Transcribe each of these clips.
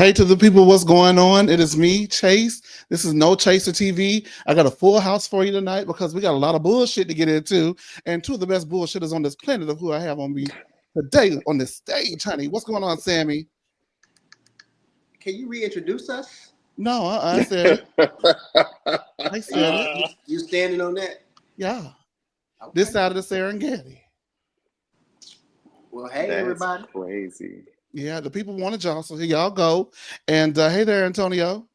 Hey to the people, what's going on? It is me, Chase. This is No Chaser TV. I got a full house for you tonight because we got a lot of bullshit to get into. And two of the best bullshitters on this planet of who I have on me today on this stage, honey. What's going on, Sammy? Can you reintroduce us? No, I said it. I said it. You standing on that? Yeah. This Okay. side of the Serengeti. Well, hey That's everybody. crazy. Yeah, the people wanted y'all, so here y'all go. And hey there, Antonio.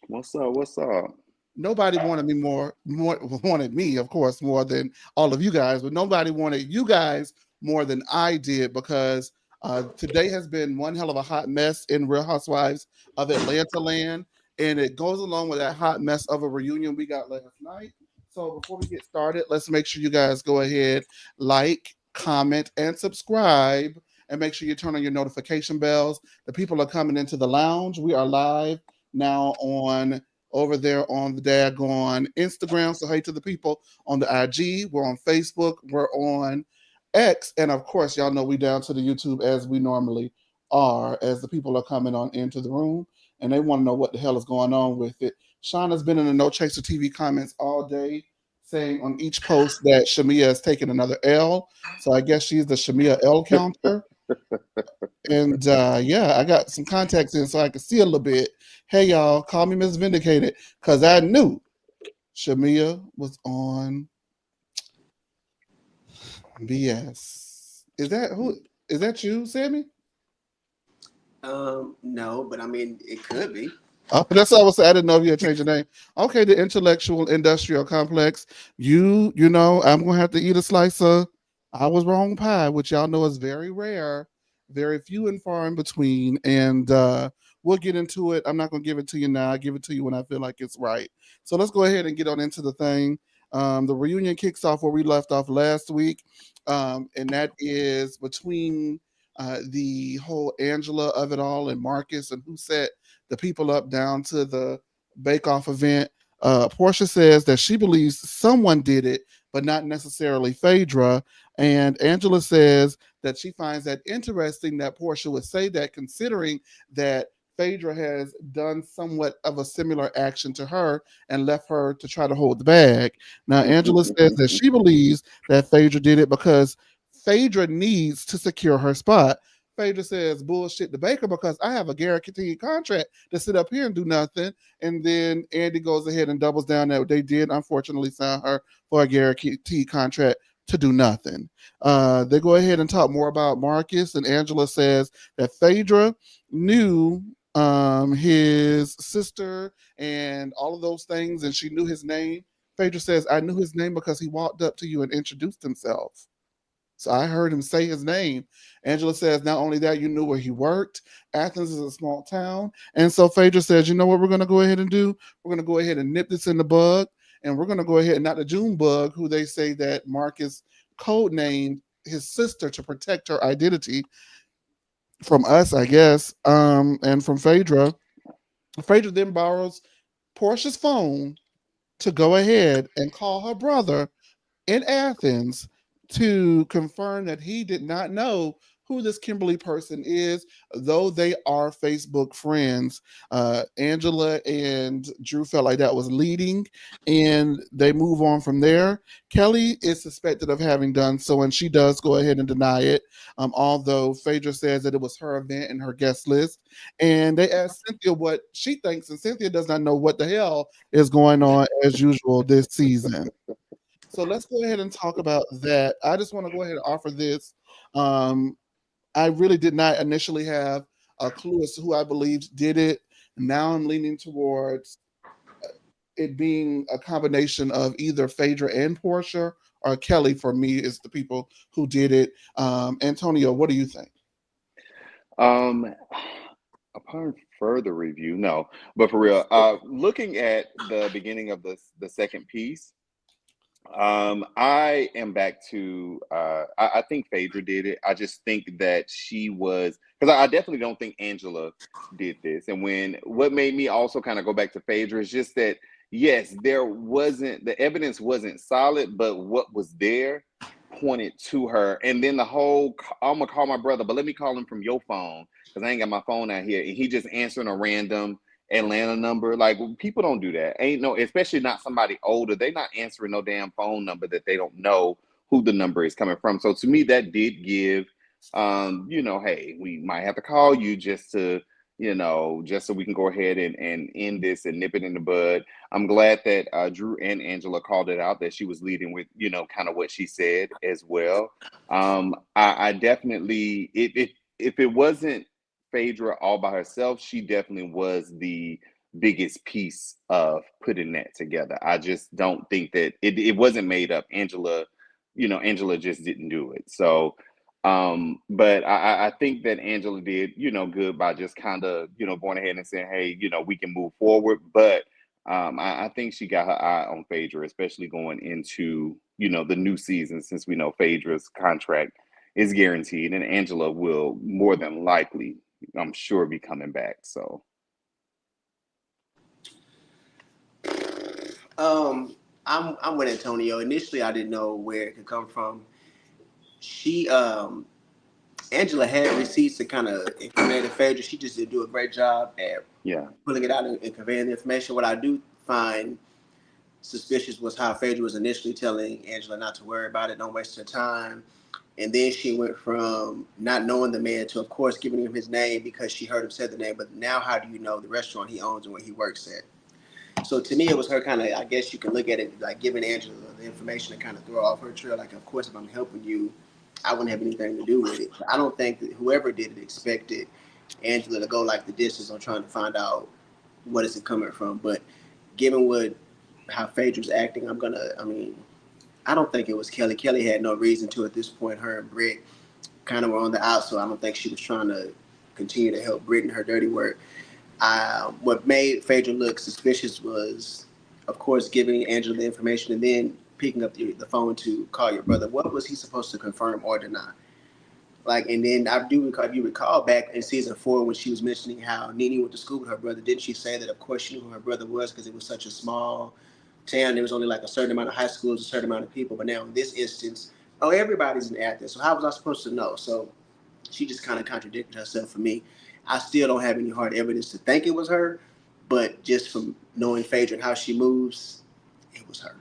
What's up? What's up? Nobody wanted me more wanted me, of course, more than all of you guys, but nobody wanted you guys more than I did because today has been one hell of a hot mess in Real Housewives of Atlanta land, and it goes along with that hot mess of a reunion we got last night. So before we get started, let's make sure you guys go ahead, like, comment, and subscribe, and make sure you turn on your notification bells. The people are coming into the lounge. We are live now on over there on the daggone Instagram. So hey to the people on the IG. We're on Facebook. We're on X. And of course, y'all know we down to the YouTube as we normally are as the people are coming on into the room and they want to know what the hell is going on with it. Shauna's been in the No Chaser TV comments all day saying on each post that Shamea has taken another L. So I guess she's the Shamea L counter. And yeah, I got some contacts in so I could see a little bit. Hey y'all, call me Miss Vindicated because I knew Shamea was on BS. Is that who? Is that you, Sammy? No, but I mean it could be. Oh, that's what I was saying. I didn't know if you had changed your name. Okay, the intellectual industrial complex. You know, I'm gonna have to eat a slice of I was wrong pie, which y'all know is very rare, very few and far in between. And we'll get into it. I'm not gonna give it to you now. I give it to you when I feel like it's right. So let's go ahead and get on into the thing. The reunion kicks off where we left off last week, and that is between the whole Angela of it all and Marcus and who set the people up down to the Bake Off event. Portia says that she believes someone did it, but not necessarily Phaedra. And Angela says that she finds that interesting that Portia would say that, considering that Phaedra has done somewhat of a similar action to her and left her to try to hold the bag. Now, Angela says that she believes that Phaedra did it because Phaedra needs to secure her spot. Phaedra says, bullshit the baker because I have a guaranteed contract to sit up here and do nothing. And then Andy goes ahead and doubles down that they did unfortunately sign her for a guaranteed contract to do nothing. They go ahead and talk more about Marcus, and Angela says that Phaedra knew his sister and all of those things, and she knew his name. Phaedra says, I knew his name because he walked up to you and introduced himself. So I heard him say his name. Angela says, not only that, you knew where he worked. Athens is a small town. And so Phaedra says, you know what we're going to go ahead and do? We're going to go ahead and nip this in the bud. And we're going to go ahead and not the June bug, who they say that Marcus codenamed his sister to protect her identity from us, I guess, and from Phaedra. Phaedra then borrows Portia's phone to go ahead and call her brother in Athens to confirm that he did not know who this Kimberly person is, though they are Facebook friends. Angela and Drew felt like that was leading, and they move on from there. Kelly is suspected of having done so, and she does go ahead and deny it, although Phaedra says that it was her event and her guest list. And they ask Cynthia what she thinks, and Cynthia does not know what the hell is going on as usual this season. So let's go ahead and talk about that. I just want to go ahead and offer this. I really did not initially have a clue as to who I believed did it. Now I'm leaning towards it being a combination of either Phaedra and Portia or Kelly for me is the people who did it. Antonio, what do you think? Um, upon further review, no, but for real, looking at the beginning of the second piece, I am back to I think Phaedra did it. I just think that she was because I definitely don't think Angela did this. And what made me also kind of go back to Phaedra is just that yes, the evidence wasn't solid, but what was there pointed to her, and then the whole I'm gonna call my brother, but let me call him from your phone because I ain't got my phone out here, and he just answering a random Atlanta number. Like, people don't do that. Ain't no, especially not somebody older. They not answering no damn phone number that they don't know who the number is coming from. So to me, that did give, hey, we might have to call you just to, just so we can go ahead and end this and nip it in the bud. I'm glad that Drew and Angela called it out, that she was leading with, kind of what she said as well. I definitely, if it wasn't Phaedra all by herself, she definitely was the biggest piece of putting that together. I just don't think that it wasn't made up. Angela just didn't do it. So, but I think that Angela did, good by just kind of, going ahead and saying, hey, we can move forward. But I think she got her eye on Phaedra, especially going into, the new season, since we know Phaedra's contract is guaranteed, and Angela will more than likely, I'm sure, be coming back. So, I'm with Antonio. Initially, I didn't know where it could come from. She, Angela had receipts to kind of incriminate Phaedra. She just didn't do a great job at pulling it out and conveying the information. What I do find suspicious was how Phaedra was initially telling Angela not to worry about it, don't waste her time. And then she went from not knowing the man to, of course, giving him his name because she heard him say the name. But now, how do you know the restaurant he owns and where he works at? So to me, it was her kind of, I guess you can look at it like giving Angela the information to kind of throw off her trail. Like, of course, if I'm helping you, I wouldn't have anything to do with it. But I don't think that whoever did it expected Angela to go like the distance on trying to find out what is it coming from. But given how Phaedra's acting, I don't think it was Kelly. Kelly had no reason to at this point. Her and Britt kind of were on the out, so I don't think she was trying to continue to help Britt in her dirty work. What made Phaedra look suspicious was, of course, giving Angela the information and then picking up the phone to call your brother. What was he supposed to confirm or deny? And then I do recall, if you recall back in season 4 when she was mentioning how Nene went to school with her brother, didn't she say that, of course, she knew who her brother was because it was such a small town. There was only like a certain amount of high schools, a certain amount of people. But now in this instance, everybody's in Athens. So how was I supposed to know? So she just kind of contradicted herself for me. I still don't have any hard evidence to think it was her, but just from knowing Phaedra and how she moves, it was her.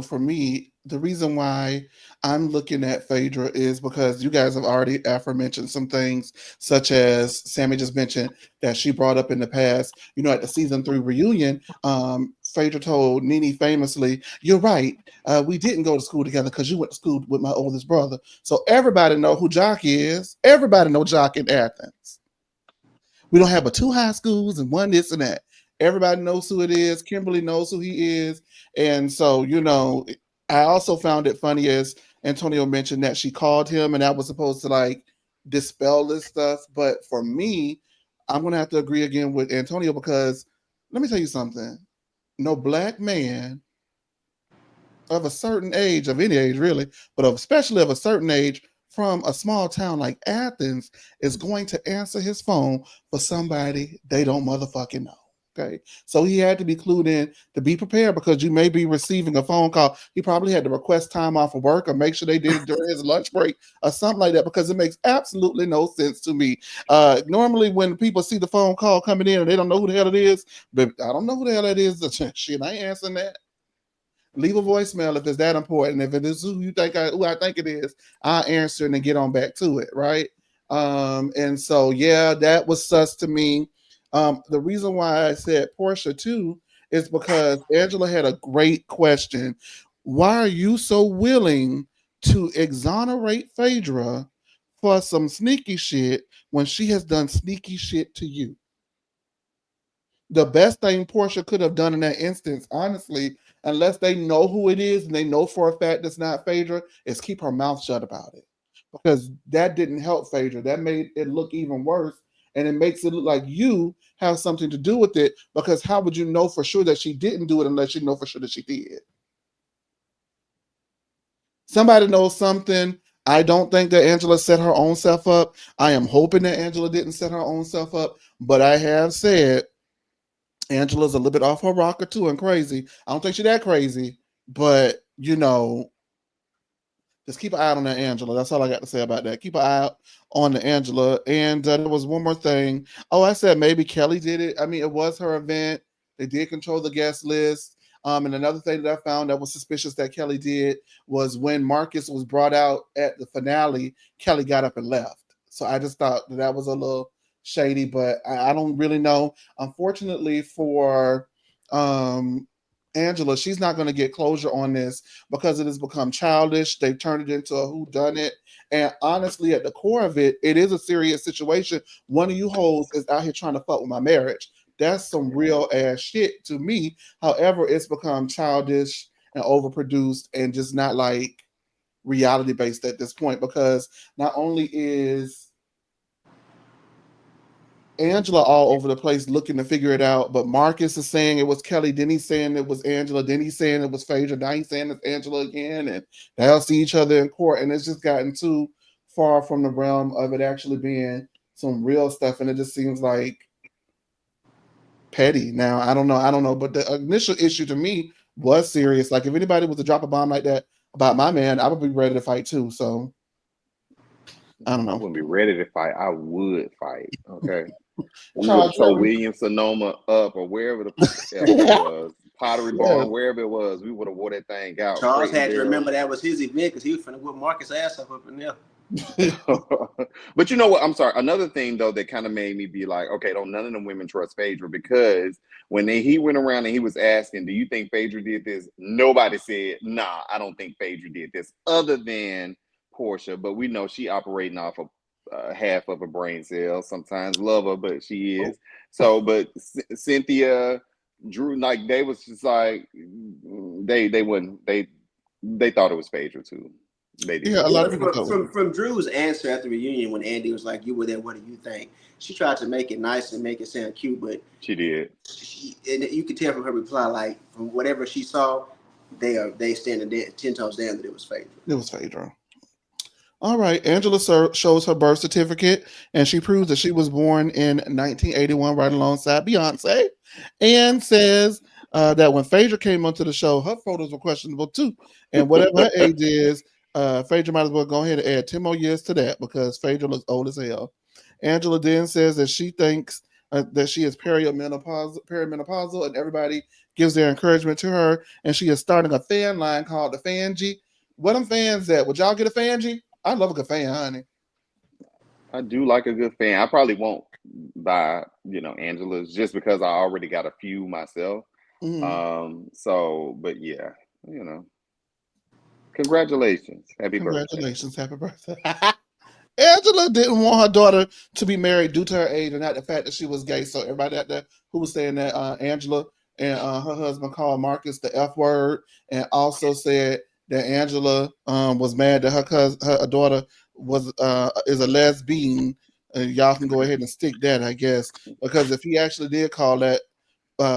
For me, the reason why I'm looking at Phaedra is because you guys have already aforementioned some things, such as Sammie just mentioned that she brought up in the past. At the season 3 reunion, Phaedra told Nene famously, "You're right. We didn't go to school together because you went to school with my oldest brother." So everybody know who Jock is. Everybody know Jock in Athens. We don't have but 2 high schools and one this and that. Everybody knows who it is. Kimberly knows who he is. And so, I also found it funny as Antonio mentioned that she called him and that was supposed to dispel this stuff. But for me, I'm going to have to agree again with Antonio because let me tell you something. No black man of a certain age, of any age really, but especially of a certain age from a small town like Athens is going to answer his phone for somebody they don't motherfucking know. Okay. So he had to be clued in to be prepared because you may be receiving a phone call. He probably had to request time off of work or make sure they did it during his lunch break or something like that because it makes absolutely no sense to me. Normally when people see the phone call coming in and they don't know who the hell it is, but I don't know who the hell it is. Shit, I ain't answering that. Leave a voicemail if it's that important. If it is who I think it is, I'll answer it and get on back to it, right? And so yeah, that was sus to me. The reason why I said Portia too is because Angela had a great question. Why are you so willing to exonerate Phaedra for some sneaky shit when she has done sneaky shit to you? The best thing Portia could have done in that instance, honestly, unless they know who it is and they know for a fact it's not Phaedra, is keep her mouth shut about it. Because that didn't help Phaedra. That made it look even worse. And it makes it look like you have something to do with it. Because how would you know for sure that she didn't do it unless you know for sure that she did? Somebody knows something. I don't think that Angela set her own self up. I am hoping that Angela didn't set her own self up. But I have said Angela's a little bit off her rocker too and crazy. I don't think she's that crazy, but you know, just keep an eye on that Angela. That's all I got to say about that. Keep an eye out on the Angela. And there was one more thing. Oh, I said maybe Kelly did it. I mean, it was her event. They did control the guest list. And another thing that I found that was suspicious that Kelly did was when Marcus was brought out at the finale, Kelly got up and left. So I just thought that was a little shady, but I don't really know. Unfortunately for Angela, she's not going to get closure on this because it has become childish. They've turned it into a whodunit. And honestly, at the core of it, it is a serious situation. One of you hoes is out here trying to fuck with my marriage. That's some real ass shit to me. However, it's become childish and overproduced and just not like reality based at this point because not only is Angela all over the place looking to figure it out, but Marcus is saying it was Kelly, then he's saying it was Angela, then he's saying it was Phaedra, now he's saying it's Angela again, and they'll see each other in court, and it's just gotten too far from the realm of it actually being some real stuff, and it just seems like petty. Now I don't know, but the initial issue to me was serious. Like if anybody was to drop a bomb like that about my man, I would be ready to fight too. So I don't I know. wouldn't be ready to fight. I would fight. Okay. We would have Charles, tore Williams Sonoma up or wherever the F it was. Pottery Barn, wherever it was, we would have wore that thing out. Charles had to remember that was his event because he was finna whip Marcus' ass up in there. But you know what? I'm sorry. Another thing though that kind of made me be like, okay, don't none of them women trust Phaedra because when he went around and he was asking, do you think Phaedra did this? Nobody said, nah, I don't think Phaedra did this, other than Portia. But we know she operating off of half of a brain cell. Sometimes love her, but she is. So, but Cynthia, Drew, like they was just like they wouldn't they thought it was Phaedra too. They did. Yeah, a lot of people from Drew's answer at the reunion when Andy was like, "You were there. What do you think?" She tried to make it nice and make it sound cute, but she did. And you could tell from her reply, like from whatever she saw, they standing 10 toes down that it was Phaedra. It was Phaedra. All right, Angela shows her birth certificate, and she proves that she was born in 1981, right alongside Beyonce, and says that when Phaedra came onto the show, her photos were questionable too, and whatever her age is. Phaedra might as well go ahead and add 10 more years to that because Phaedra looks old as hell. Angela then says that she thinks that she is perimenopausal, and everybody gives their encouragement to her. And she is starting a fan line called the Fangy. What them fans at? Would y'all get a Fangy? I love a good fan, honey. I do like a good fan. I probably won't buy, Angela's just because I already got a few myself. Mm-hmm. But yeah, congratulations. Congratulations. Happy birthday. Angela didn't want her daughter to be married due to her age and not the fact that she was gay. So everybody out there who was saying that Angela and her husband called Marcus the F word and also said that Angela was mad that her daughter is a lesbian. Y'all can go ahead and stick that, I guess, because if he actually did call that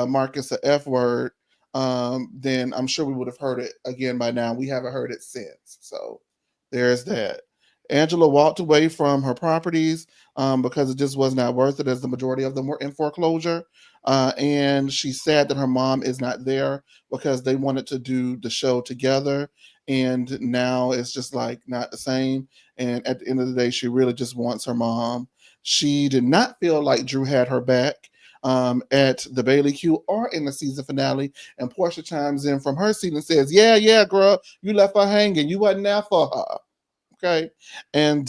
Marcus a F word, then I'm sure we would have heard it again by now. We haven't heard it since. So there's that. Angela walked away from her properties because it just was not worth it, as the majority of them were in foreclosure. And she's sad that her mom is not there because they wanted to do the show together. And now it's just like not the same. And at the end of the day, she really just wants her mom. She did not feel like Drew had her back at the Bailey Q or in the season finale. And Portia chimes in from her seat and says, yeah, girl, you left her hanging. You wasn't there for her. Okay. And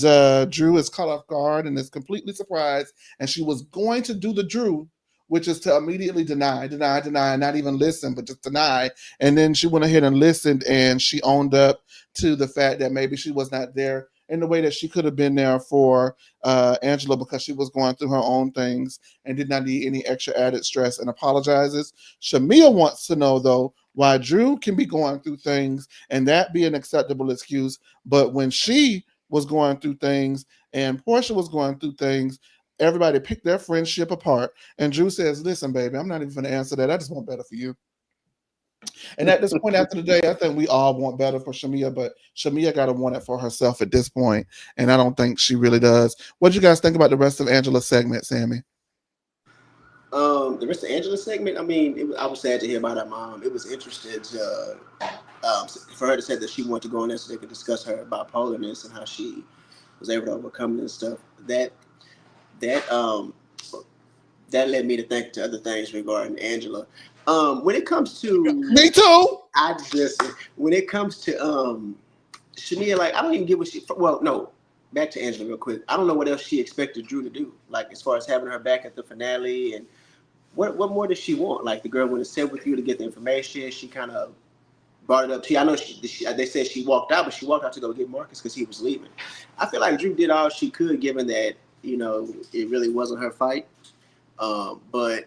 Drew is caught off guard and is completely surprised. And she was going to do the Drew, which is to immediately deny, not even listen, but just deny. And then she went ahead and listened and she owned up to the fact that maybe she was not there in the way that she could have been there for Angela because she was going through her own things and did not need any extra added stress and apologizes. Shamea wants to know, though, why Drew can be going through things and that be an acceptable excuse. But when she was going through things and Portia was going through things, everybody picked their friendship apart. And Drew says, listen, baby, I'm not even going to answer that. I just want better for you. And at this point after the day, I think we all want better for Shamea, but Shamea got to want it for herself at this point, and I don't think she really does. What do you guys think about the rest of Angela's segment, Sammy? The rest of Angela's segment, I mean, I was sad to hear about her mom. It was interesting to for her to say that she wanted to go in there so they could discuss her bipolarness and how she was able to overcome it and stuff. That that led me to think to other things regarding Angela. When it comes to Me too. I just when it comes to Shamea, like I don't even get what she. Well, no, back to Angela real quick. I don't know what else she expected Drew to do. Like as far as having her back at the finale, and what more does she want? Like the girl went to sit with you to get the information. She kind of brought it up to you. I know they said she walked out, but she walked out to go get Marcus because he was leaving. I feel like Drew did all she could, given that it really wasn't her fight. But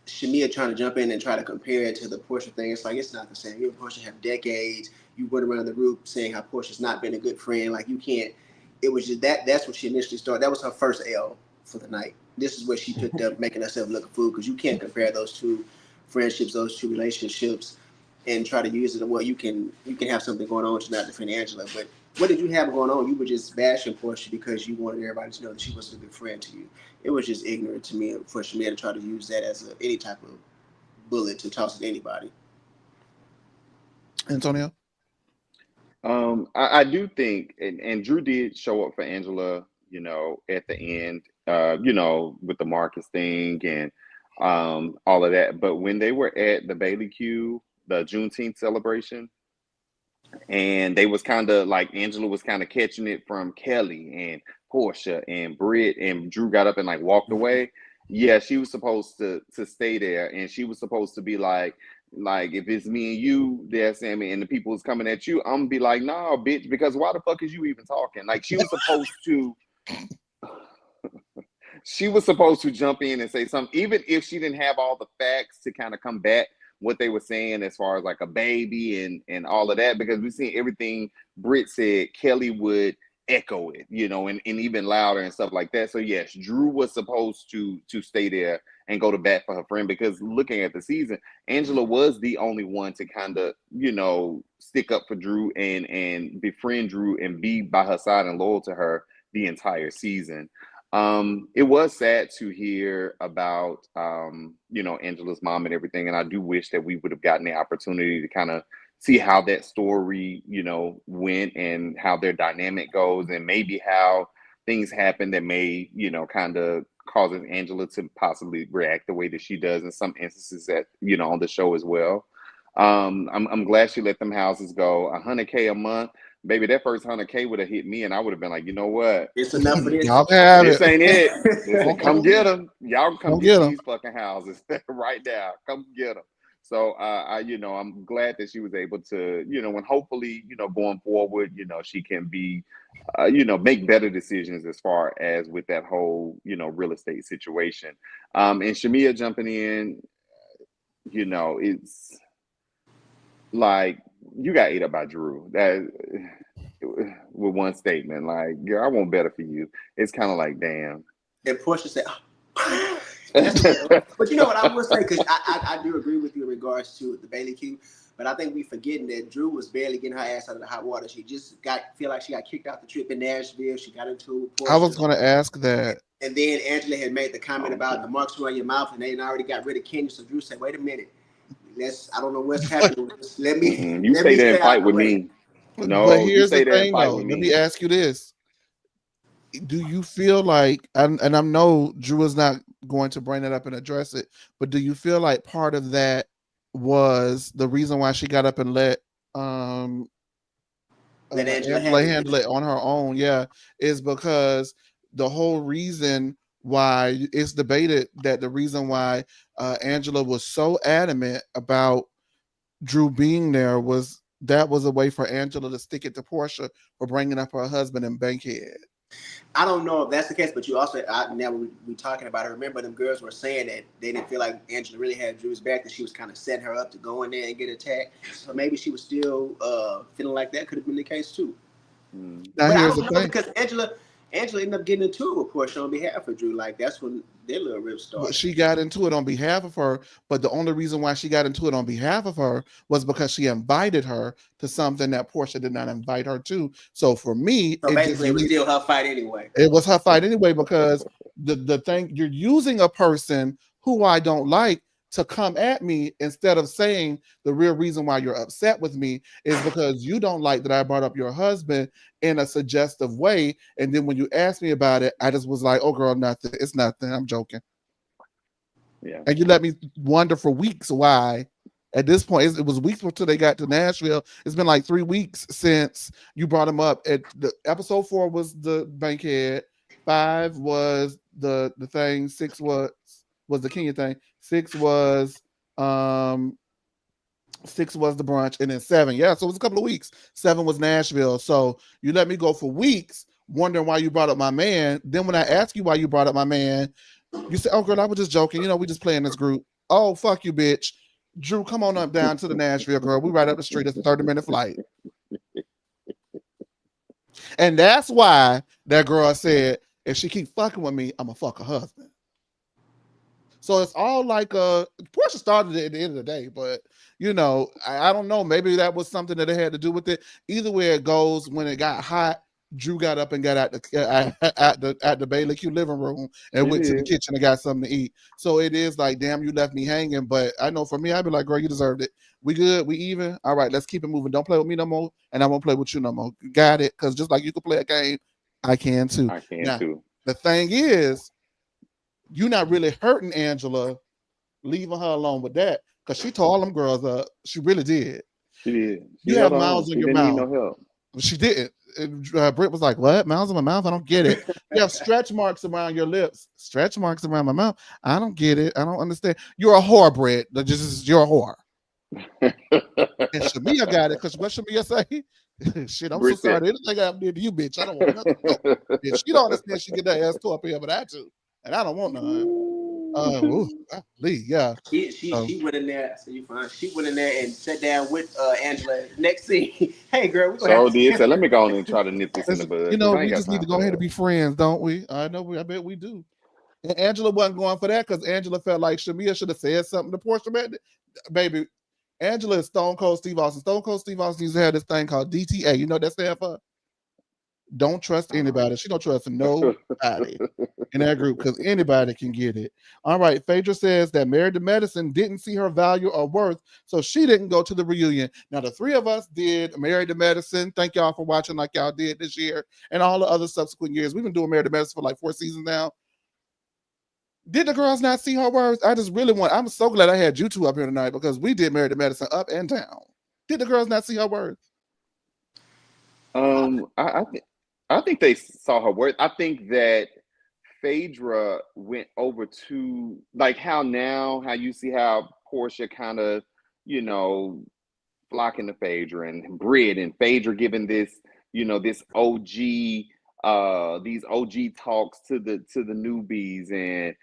Shamea trying to jump in and try to compare it to the Portia thing. It's like, it's not the same. You and Portia have decades. You went around the group saying how Portia's not been a good friend. Like, you can't. It was just that's what she initially started. That was her first L for the night. This is where she picked up making herself look a fool, because you can't compare those two friendships, those two relationships, and try to use it. Well, you can have something going on to not defend Angela, but what did you have going on? You were just bashing Portia because you wanted everybody to know that she wasn't a good friend to you. It was just ignorant to me for Shamea to try to use that as any type of bullet to toss at anybody. Antonio? I do think, and Drew did show up for Angela, at the end, with the Marcus thing and all of that. But when they were at the Bailey Q, the Juneteenth celebration, and they was kind of like, Angela was kind of catching it from Kelly and Portia and Britt, and Drew got up and like walked away. Yeah, she was supposed to stay there, and she was supposed to be like if it's me and you there, Sammie, and the people is coming at you, I'm gonna be like, nah, bitch, because why the fuck is you even talking? Like, she was supposed to jump in and say something, even if she didn't have all the facts to kind of combat what they were saying as far as like a baby and all of that, because we've seen everything Britt said, Kelly would echo it, and even louder and stuff like that. So yes, Drew was supposed to stay there and go to bat for her friend, because looking at the season, Angela was the only one to kind of, stick up for Drew and befriend Drew and be by her side and loyal to her the entire season. It was sad to hear about, Angela's mom and everything. And I do wish that we would have gotten the opportunity to kind of see how that story, went and how their dynamic goes, and maybe how things happen that may, kind of causes Angela to possibly react the way that she does in some instances that, on the show as well. I'm glad she let them houses go. $100K a month. Baby, that first $100K would have hit me, and I would have been like, you know what? It's enough for this. Y'all have This it. ain't it. Listen, come get them. Y'all come get them. these fucking houses right now. Come get them. So, I'm glad that she was able to, and hopefully, going forward, she can be, make better decisions as far as with that whole, real estate situation. And Shamea jumping in, it's like, you got ate up by Drew. That with one statement, like, girl, I want better for you. It's kind of like, damn. And Portia said, but you know what I will say, because I do agree with you in regards to the Bailey Q, but I think we forgetting that Drew was barely getting her ass out of the hot water. She just feel like she got kicked out the trip in Nashville. She got into Portia. I was going to ask that. And then Angela had made the comment about the marks were on your mouth, and they already got rid of Kenya. So Drew said, wait a minute. I don't know what's happening with this. Let me you stay there and fight with me. No, but here's you stay the there thing, and fight though. with Let me. me ask you this. Do you feel like, and I know Drew is not going to bring it up and address it, but do you feel like part of that was the reason why she got up and let Angela handle it on her own? Yeah, is because the whole reason why it's debated that the reason why Angela was so adamant about Drew being there was that was a way for Angela to stick it to Portia for bringing up her husband in Bankhead. I don't know if that's the case, but you also, now we talking about it, remember them girls were saying that they didn't feel like Angela really had Drew's back, that she was kind of setting her up to go in there and get attacked. So maybe she was still feeling like that could have been the case too. Now but here's I don't the know, thing. because Angela ended up getting into it with Portia on behalf of Drew. Like, that's when their little rip started. She got into it on behalf of her, but the only reason why she got into it on behalf of her was because she invited her to something that Portia did not invite her to. So for me, so basically it was still her fight anyway. It was her fight anyway, because the thing, you're using a person who I don't like to come at me instead of saying the real reason why you're upset with me is because you don't like that I brought up your husband in a suggestive way. And then when you asked me about it, I just was like, oh, girl, nothing. It's nothing. I'm joking. Yeah. And you let me wonder for weeks why. At this point, it was weeks until they got to Nashville. It's been like 3 weeks since you brought him up. At the episode 4 was the bankhead, 5 was the thing, 6 was the Kenya thing, 6 was um 6 was the brunch, and then 7, yeah. So it was a couple of weeks. 7 was Nashville. So you let me go for weeks, wondering why you brought up my man. Then when I ask you why you brought up my man, you say, "Oh, girl, I was just joking. You know, we just play in this group." Oh, fuck you, bitch. Drew, come on up down to the Nashville, girl. We right up the street. It's a 30-minute flight. And that's why that girl said, if she keep fucking with me, I'm going to fuck her husband. So it's all like Portia started it at the end of the day, but you know, I don't know. Maybe that was something that it had to do with it. Either way it goes, when it got hot, Drew got up and got out at the Bailey Q living room and went to the kitchen and got something to eat. So it is like, damn, you left me hanging. But I know for me, I'd be like, girl, you deserved it. We good, we even. All right, let's keep it moving. Don't play with me no more, and I won't play with you no more. Got it? Because just like you can play a game, I can too. I can Now, too. the thing is, you're not really hurting Angela, leaving her alone with that, because she tore all them girls up. She really did. She did. She You held have on. mouths in She your didn't need mouth. no help. She didn't. Britt was like, "What? Mouths in my mouth? I don't get it." You have stretch marks around your lips. Stretch marks around my mouth. I don't get it. I don't understand. You're a whore, Britt. You're a whore. And Shamea got it, because what Shamea say? Shit, I'm so Britt sorry. said, Anything I did to you, bitch. I don't want nothing. No. Bitch, she don't understand. She get that ass tore up here, but I do, and I don't want none. Yeah. She went in there. So you fine. She went in there and sat down with Angela. Next scene, hey girl, we gonna so have did. to. So let me go on and try to nip this in the Listen, bud you because know, I ain't we got just need time to for go ahead and that. be friends, don't we? I know. I bet we do. And Angela wasn't going for that because Angela felt like Shamea should have said something to Portia. Baby, Angela is Stone Cold Steve Austin. Stone Cold Steve Austin used to have this thing called DTA. You know what that stands for? Don't trust anybody. She don't trust nobody in that group because anybody can get it. All right. Phaedra says that Married to Medicine didn't see her value or worth, so she didn't go to the reunion. Now, the 3 of us did Married to Medicine. Thank y'all for watching like y'all did this year and all the other subsequent years. We've been doing Married to Medicine for like 4 seasons now. Did the girls not see her worth? I'm so glad I had you two up here tonight because we did Married to Medicine up and down. Did the girls not see her worth? Um, I, I, th- I think they saw her worth. I think that Phaedra went over to like how you see how Portia kind of, you know, flocking to Phaedra and Britt and Phaedra giving this, this OG, these OG talks to the newbies and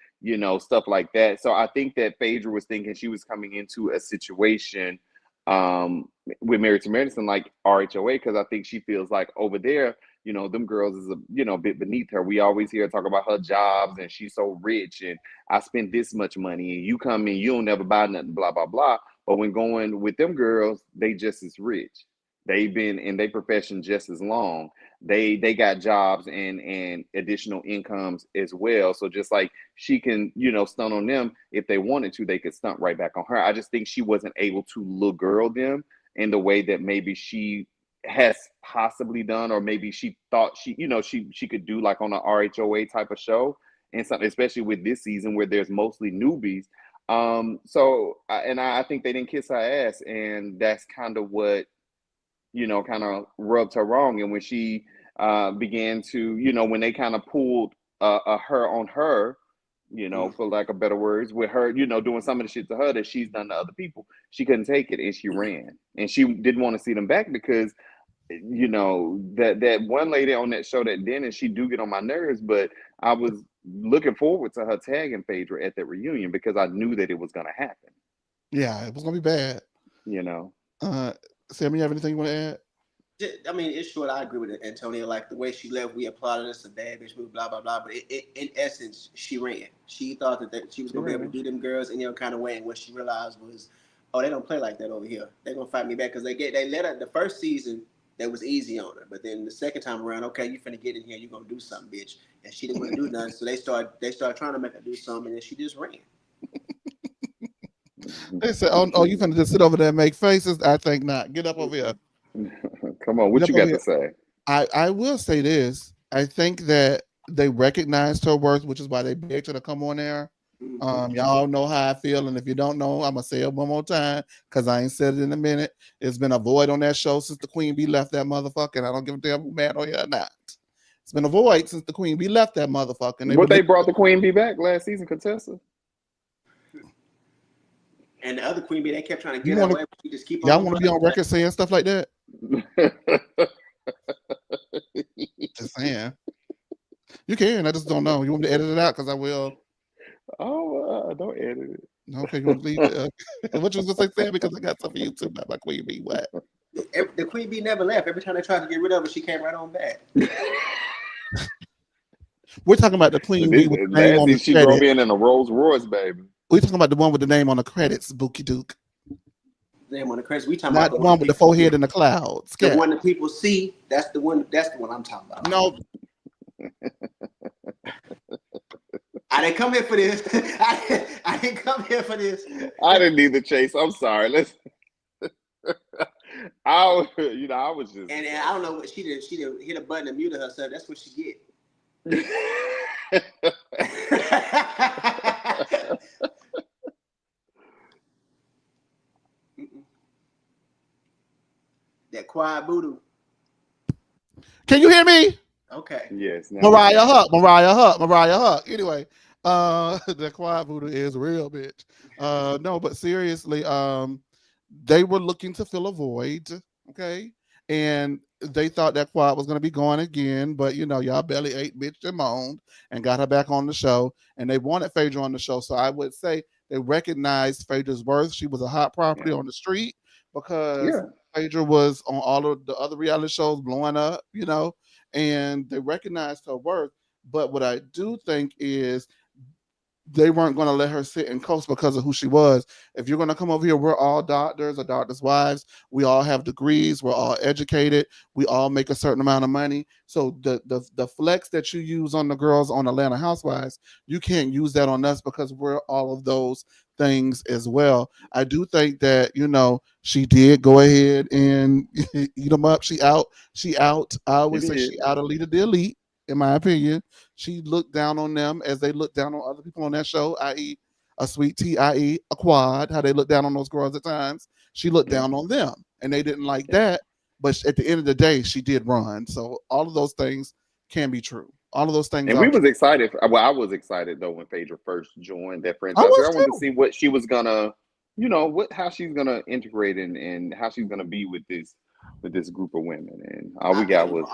stuff like that. So I think that Phaedra was thinking she was coming into a situation um with Married to Medicine like RHOA because I think she feels like over there, them girls is a bit beneath her. We always hear her talk about her jobs and she's so rich and I spend this much money and you come in, you don't never buy nothing, blah blah blah. But when going with them girls, they just as rich. They've been in their profession just as long. They got jobs and additional incomes as well. So just like she can, stunt on them if they wanted to, they could stunt right back on her. I just think she wasn't able to little girl them in the way that maybe she has possibly done, or maybe she thought she could do like on an RHOA type of show, and something especially with this season where there's mostly newbies. I think they didn't kiss her ass, and that's kind of what kind of rubbed her wrong. And when she began to, when they kind of pulled her on her, for lack of better words, with her, doing some of the shit to her that she's done to other people, she couldn't take it and she ran, and she didn't want to see them back because that one lady on that show, that Dennis, she do get on my nerves, but I was looking forward to her tagging Phaedra at that reunion because I knew that it was going to happen. Yeah, it was gonna be bad. Sam, you have anything you want to add? I mean, it's short. I agree with Antonio. Like the way she left, we applauded us a bad bitch move, blah blah blah. But in essence, she ran. She thought that she was gonna be able to do them girls any other kind of way, and what she realized was, oh, they don't play like that over here. They're gonna fight me back because they let her the first season. That was easy on her, but then the second time around, okay, you finna get in here, you gonna do something, bitch, and she didn't want to do nothing. So they start trying to make her do something, and then she just ran. They said, "Oh, you finna just sit over there and make faces?" I think not. Get up over here. Come on, Get what up you over got here. to say? I will say this. I think that they recognized her worth, which is why they begged her to come on there. Y'all know how I feel, and if you don't know, I'm gonna say it one more time because I ain't said it in a minute. It's been a void on that show since the Queen Bee left that motherfucker, and I don't give a damn who mad on here or not. It's been a void since the Queen Bee left that motherfucker, and they What they believe. brought the Queen Bee back last season, Contessa? And the other Queen Bee, they kept trying to You get her want to? away, but she just keep Y'all on want to be on running. record saying stuff like that? Just saying. You can. I just don't know. You want me to edit it out? Because I will. Oh, don't edit it. Okay, you want to leave it? What you was gonna say, Sam? Because I got something for you too about my Queen Bee. What? The Queen Bee never left. Every time they tried to get rid of her, she came right on back. We're talking about the Queen Bee with the name Last on season the she credit. drove in a Rolls Royce, baby. We're talking about the one with the name on the credits, Bookie Duke. Name on the credits. We talking Not about the one with the forehead in the clouds. the one that people see. That's the one. That's the one I'm talking about. No. I didn't come here for this. I didn't come here for this. I didn't need the chase. I'm sorry. Let's. I was just. And I don't know what she did. She did hit a button and muted herself. That's what she get. That quiet voodoo. Can you hear me? Okay. Yes. Mariah Huck. Anyway, the quiet voodoo is real, bitch. No, but seriously, they were looking to fill a void, okay? And they thought that quiet was gonna be gone again, but y'all belly ate, bitch, and moaned and got her back on the show. And they wanted Phaedra on the show. So I would say they recognized Phaedra's worth. She was a hot property on the street because Phaedra was on all of the other reality shows blowing up, and they recognized her worth. But what I do think is they weren't going to let her sit and coast because of who she was. If you're going to come over here, we're all doctors or doctors' wives. We all have degrees. We're all educated. We all make a certain amount of money. So the flex that you use on the girls on Atlanta Housewives, you can't use that on us because we're all of those things as well. I do think that she did go ahead and eat them up. She out. I always say she out Alita the Elite. In my opinion, she looked down on them as they looked down on other people on that show, i.e., a sweet tea, i.e., a quad, how they look down on those girls at times. She looked down on them, and they didn't like that. But at the end of the day, she did run. So all of those things can be true. All of those things. And we was excited. Well, I was excited though when Phaedra first joined that franchise. I wanted to see what she was gonna, how she's gonna integrate and how she's gonna be with this group of women. And all we got was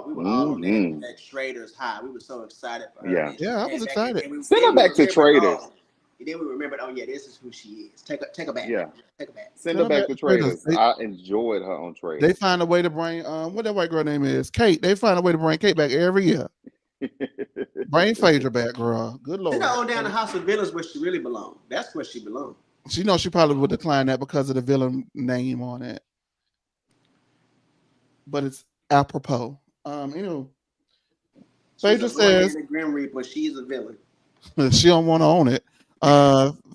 we were all on that Traders high. We were so excited for her. Yeah, I was excited. Send her back to Traders. And then we remembered, oh yeah, this is who she is. Take her back. Yeah. Take her back. Send her back to Traders. I enjoyed her on Traders. They find a way to bring what that white girl name is, Kate. They find a way to bring Kate back every year. Bring Phaedra back, girl. Good Lord. She's on down the House of Villains where she really belongs. That's where she belongs. She knows she probably would decline that because of the villain name on it. But it's apropos. Phaedra says the Grim Reaper, she's a villain. She don't want to own it.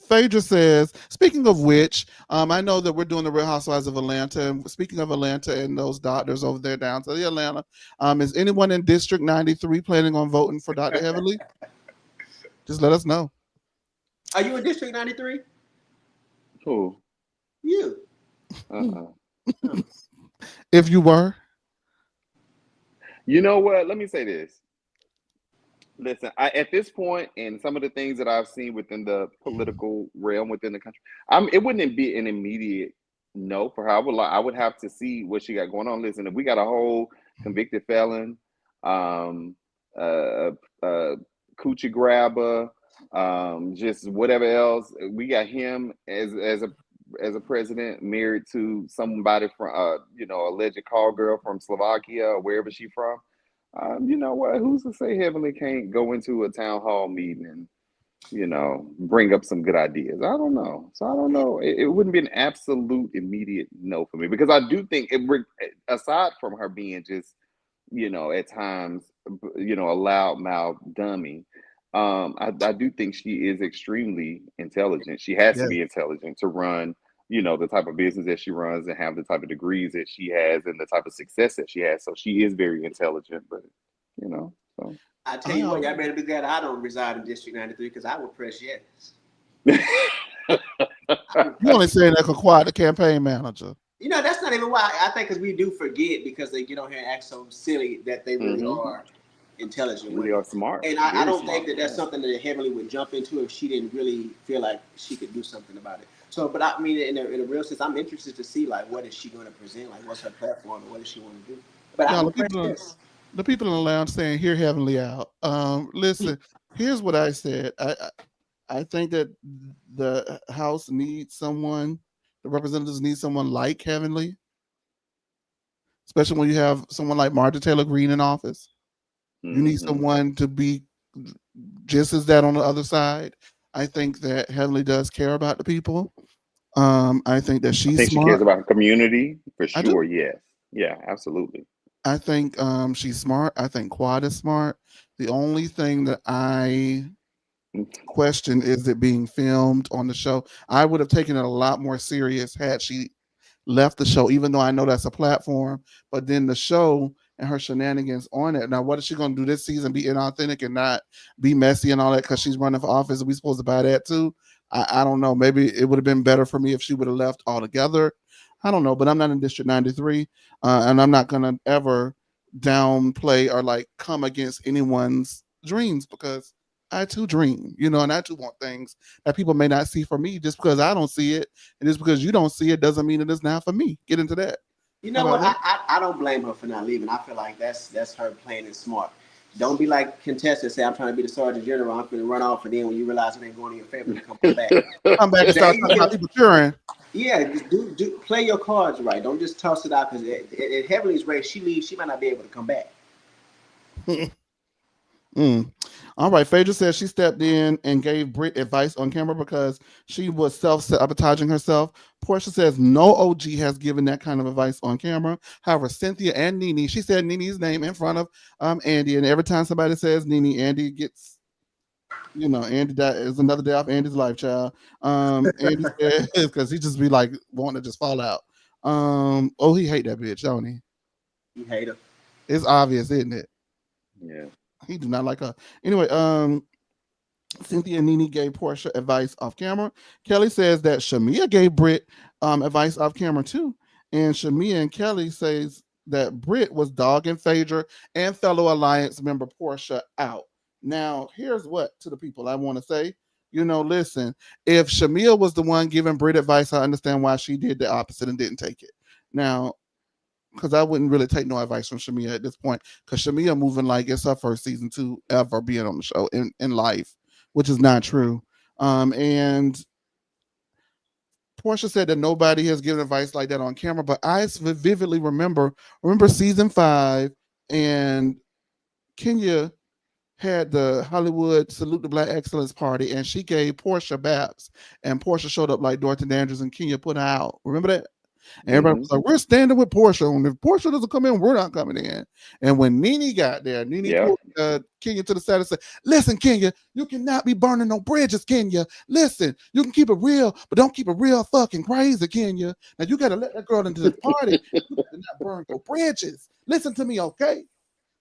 Phaedra says, speaking of which, I know that we're doing the Real Housewives of Atlanta. And speaking of Atlanta and those doctors over there down to the Atlanta, is anyone in District 93 planning on voting for Dr. Heavenly? Just let us know. Are you in District 93? Who? You. If you were. You know what? Let me say this. Listen, at this point, and some of the things that I've seen within the political realm within the country, it wouldn't be an immediate no for her. I would have to see what she got going on. Listen, if we got a whole convicted felon, coochie grabber, just whatever else, we got him as a president, married to somebody from alleged call girl from Slovakia or wherever she's from. You know what? Who's to say Heavenly can't go into a town hall meeting and, bring up some good ideas? I don't know. So I don't know. It wouldn't be an absolute immediate no for me because I do think aside from her being just, at times, a loudmouth dummy, I do think she is extremely intelligent. She has to Yeah. be intelligent to run, the type of business that she runs and have the type of degrees that she has and the type of success that she has. So she is very intelligent, but so I tell you what, Um, y'all better be glad I don't reside in District 93 because I would press yes. I would you press. only saying that because Quiet the campaign manager. That's not even why. I think because we do forget because they get on here and act so silly that they really hmm are intelligent really women. are smart, And I very don't think smart. that that's Yeah. something that Heavenly would jump into if she didn't really feel like she could do something about it. So, but I mean, in a real sense, I'm interested to see like what is she going to present, like what's her platform, and what does she want to do. But I Y'all, would press this. the people in the lounge saying, "Hear Heavenly out." Listen, here's what I said. I think that the House needs someone. The representatives need someone like Heavenly, especially when you have someone like Marjorie Taylor Greene in office. You need hmm someone to be just as that on the other side. I think that Heavenly does care about the people. I think that I she's think she cares smart. about her community for I do. sure. Yes. Yeah, absolutely. I think she's smart. I think Quad is smart. The only thing that I question is it being filmed on the show. I would have taken it a lot more serious had she left the show, even though I know that's a platform. But then the show and her shenanigans on it. Now, what is she going to do this season? Be inauthentic and not be messy and all that because she's running for office? Are we supposed to buy that too? I don't know. Maybe it would have been better for me if she would have left altogether. I don't know, but I'm not in District 93, and I'm not going to ever downplay or like come against anyone's dreams because I too dream, and I too want things that people may not see for me just because I don't see it. And just because you don't see it doesn't mean it is not for me. Get into that. You How know about what? that? I don't blame her for not leaving. I feel like that's her playing it smart. Don't be like contestants say, I'm trying to be the Sergeant General, I'm going to run off, and then when you realize it ain't going in your favor, you come on back. Come back and There start you talking about go. people cheering. Yeah, just do play your cards right. Don't just toss it out because at Heavenly's race, she leaves, she might not be able to come back. Mm. All right. Phaedra says she stepped in and gave Britt advice on camera because she was self-sabotaging herself. Portia says no OG has given that kind of advice on camera. However, Cynthia and Nene, she said Nene's name in front of Andy, and every time somebody says Nene, Andy gets, Andy that is another day off Andy's life, child. Andy says because he just be like wanting to just fall out. Oh, he hate that bitch, don't he? You hate her. It's obvious, isn't it? Yeah. He do not like her. Anyway, Cynthia and Nene gave Portia advice off camera. Kelly says that Shamea gave Britt advice off camera too. And Shamea and Kelly says that Britt was dogging Phaedra and fellow Alliance member Portia out. Now, here's what to the people I want to say. Listen, if Shamea was the one giving Britt advice, I understand why she did the opposite and didn't take it. Now, because I wouldn't really take no advice from Shamea at this point, because Shamea moving like it's her first season 2 ever being on the show in life, which is not true. And Portia said that nobody has given advice like that on camera, but I vividly remember season 5, and Kenya had the Hollywood Salute the Black Excellence party, and she gave Portia Babs, and Portia showed up like Dorothy Dandridge, and Kenya put her out. Remember that? And everybody hmm was like, we're standing with Portia. And if Portia doesn't come in, we're not coming in. And when Nene got there, Nene Yeah. pulled Kenya to the side and said, listen, Kenya, you cannot be burning no bridges, Kenya. Listen, you can keep it real, but don't keep it real fucking crazy, Kenya. Now you got to let that girl into this party. You got to not burn no bridges. Listen to me, okay?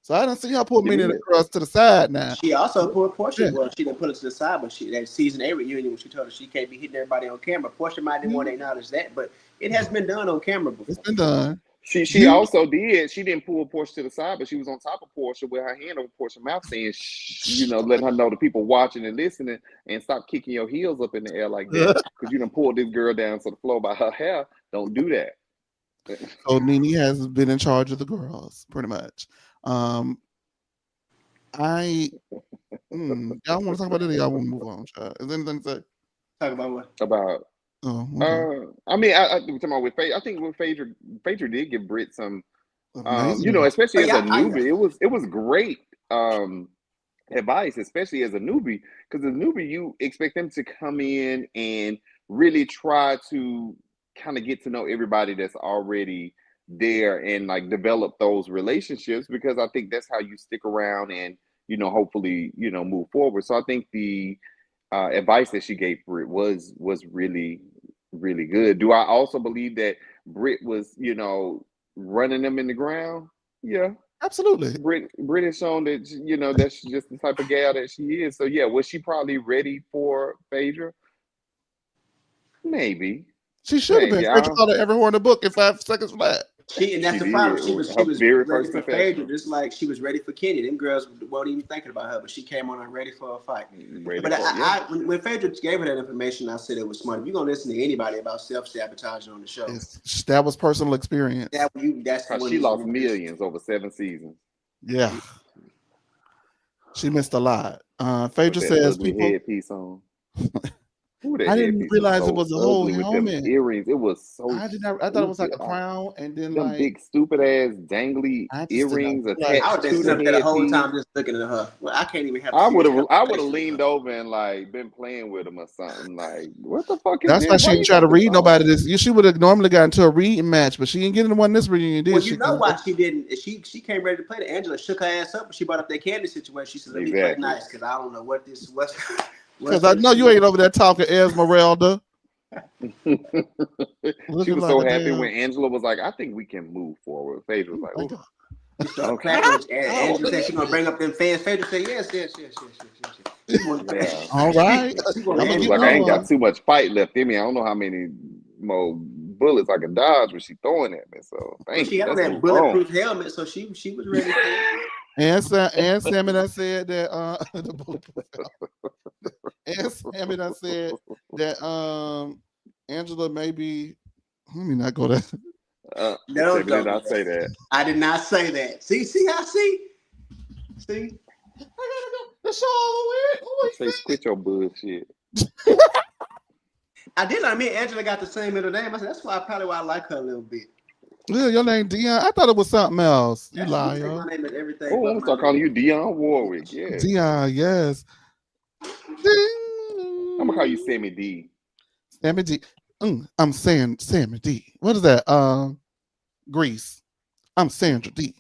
So I don't see her pull She many of the did. girls to the side now. She also put Portia. Yeah. Well, she didn't put it to the side, but that season 8 reunion when she told her she can't be hitting everybody on camera. Portia might didn't want to acknowledge that, but it has been done on camera It's before. been done. She You also did. She didn't pull Portia to the side, but she was on top of Portia with her hand over Portia's mouth, saying, "Shh," letting her know the people watching and listening, and stop kicking your heels up in the air like that, because you done pulled this girl down to the floor by her hair. Don't do that. So Nene has been in charge of the girls, pretty much. Um, I y'all want to talk about it or y'all want to move on, child? Is there anything to say? Talk about what? About Oh, okay. I mean, I talking about with Phaedra. I think with Phaedra did give Britt some, Amazing. Oh especially as a yeah, newbie, it was great advice, especially as a newbie, because as a newbie, you expect them to come in and really try to kind of get to know everybody that's already there and like develop those relationships, because I think that's how you stick around and hopefully, move forward. So I think the advice that she gave Britt was really, really good. Do I also believe that Britt was, running them in the ground? Yeah. Absolutely. Britt has shown that, that's just the type of gal that she is. So yeah, was she probably ready for Phaedra? Maybe. She should have been. Maybe. Phaedra called her every whore in the book in 5 seconds flat. And that's She the did. problem. She was Her very ready first for Phaedra, confession. just like she was ready for Kenny. Them girls weren't even thinking about her, but she came on and ready for a fight. Ready But for, when Phaedra gave her that information, I said it was smart. If you're gonna listen to anybody about self-sabotaging on the show, That was personal experience. that's the because one she you lost want to millions over 7 seasons Yeah. She missed a lot. with Phaedra that says ugly people. headpiece on. Ooh, that I didn't headpiece was realize it so was a whole ugly with them helmet. earrings. It was so I did not. I thought it was like stupid. a crown, and then Them like big stupid ass dangly I just did not earrings realize. I attached would have been to the sitting up there the whole headpiece. time just looking at her. Well, I can't even have a I serious would have conversation with leaned her. over and like been playing with them or something. Like, what the fuck is That's why this? she Why didn't you try got to this read on? nobody. She would have normally got into a reading match, but she didn't get in the one this reunion did. Well, She you know why she didn't. She came ready to play. The Angela shook her ass up when she brought up that candy situation. She said, "Let me play Exactly. nice because I don't know what this was." because I know you ain't over there talking Esmeralda. She Looking was like so a happy damn. when Angela was like, I think we can move forward. Phaedra was like, Thank oh, God. She started okay. clapping. Angela said she's gonna bring up them fans. Phaedra said, "Yes. She wanted Yeah. All right. she I'm wanted gonna She was get like, Angela. I my ain't got one. too much fight left in me. I don't know how many more bullets I can dodge when she throwing at me. So Well, thank she you. had on Let's that move on. bulletproof helmet, so she was ready for it. And Sammy done said that the bulletproof helmet. And Sammy done said that Angela maybe. Let me not go there. No, Sammy did don't. not say that. I did not say that. See, see. I gotta go. The show Say, quit your bullshit. I did. I mean, Angela got the same middle name. I said that's probably why I like her a little bit. Yeah, your name Dion. I thought it was something else. You She take liar. my name as everything Oh, I'm but gonna my start calling name. you Dionne Warwick. Yes. Dion, yes. I'm gonna call you Sammy D. Sammy D. I'm saying Sammy D. What is that? Grease. I'm Sandra D.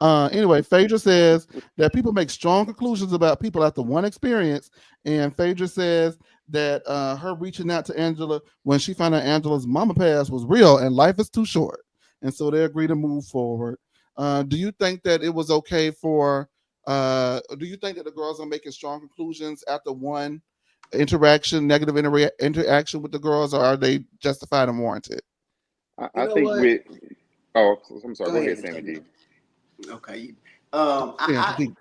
Anyway, Phaedra says that people make strong conclusions about people after one experience, and Phaedra says that her reaching out to Angela when she found out Angela's mama passed was real, and life is too short, and so they agree to move forward. Do you think that it was okay for? Do you think that the girls are making strong conclusions after one interaction, negative interaction with the girls, or are they justified and warranted? You I know think what? with. Oh, I'm sorry. Go Go ahead, ahead, Sammy D. Antonio. Okay. Sandra D.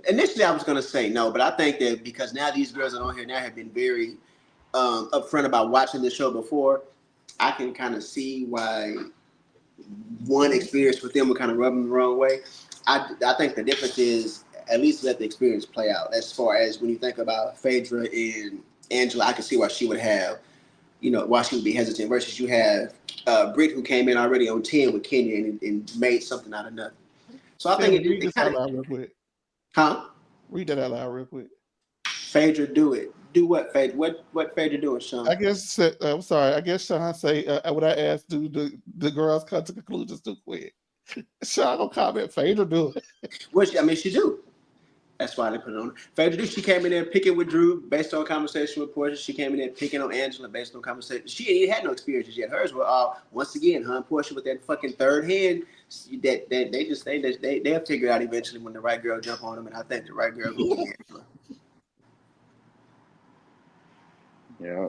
Initially I was gonna say no, but I think that because now these girls that are on here now have been very upfront about watching the show before, I can kind of see why one experience with them would kind of rub them the wrong way. I think the difference is at least let the experience play out. As far as when you think about Phaedra and Angela, I can see why she would have, why she would be hesitant versus you have Britt who came in already on 10 with Kenya and made something out of nothing. So I think Sammy, read it this kind out of, loud real quick. huh? Read that out loud real quick. Phaedra, do it. Do what, Phaedra? What Phaedra doing, Sean? I guess I'm sorry. I guess Sean say what I asked. Do the girls come to conclusions too quick? Sean gonna comment. Phaedra do it. What she do. That's why they put it on. Phaedra do. She came in there picking with Drew based on conversation with Portia. She came in there picking on Angela based on conversation. She ain't had no experiences yet. Hers were all once again, her and Portia with that fucking third hand. That they'll figure out eventually when the right girl jump on them, and I think the right girl gonna be Angela. Yeah.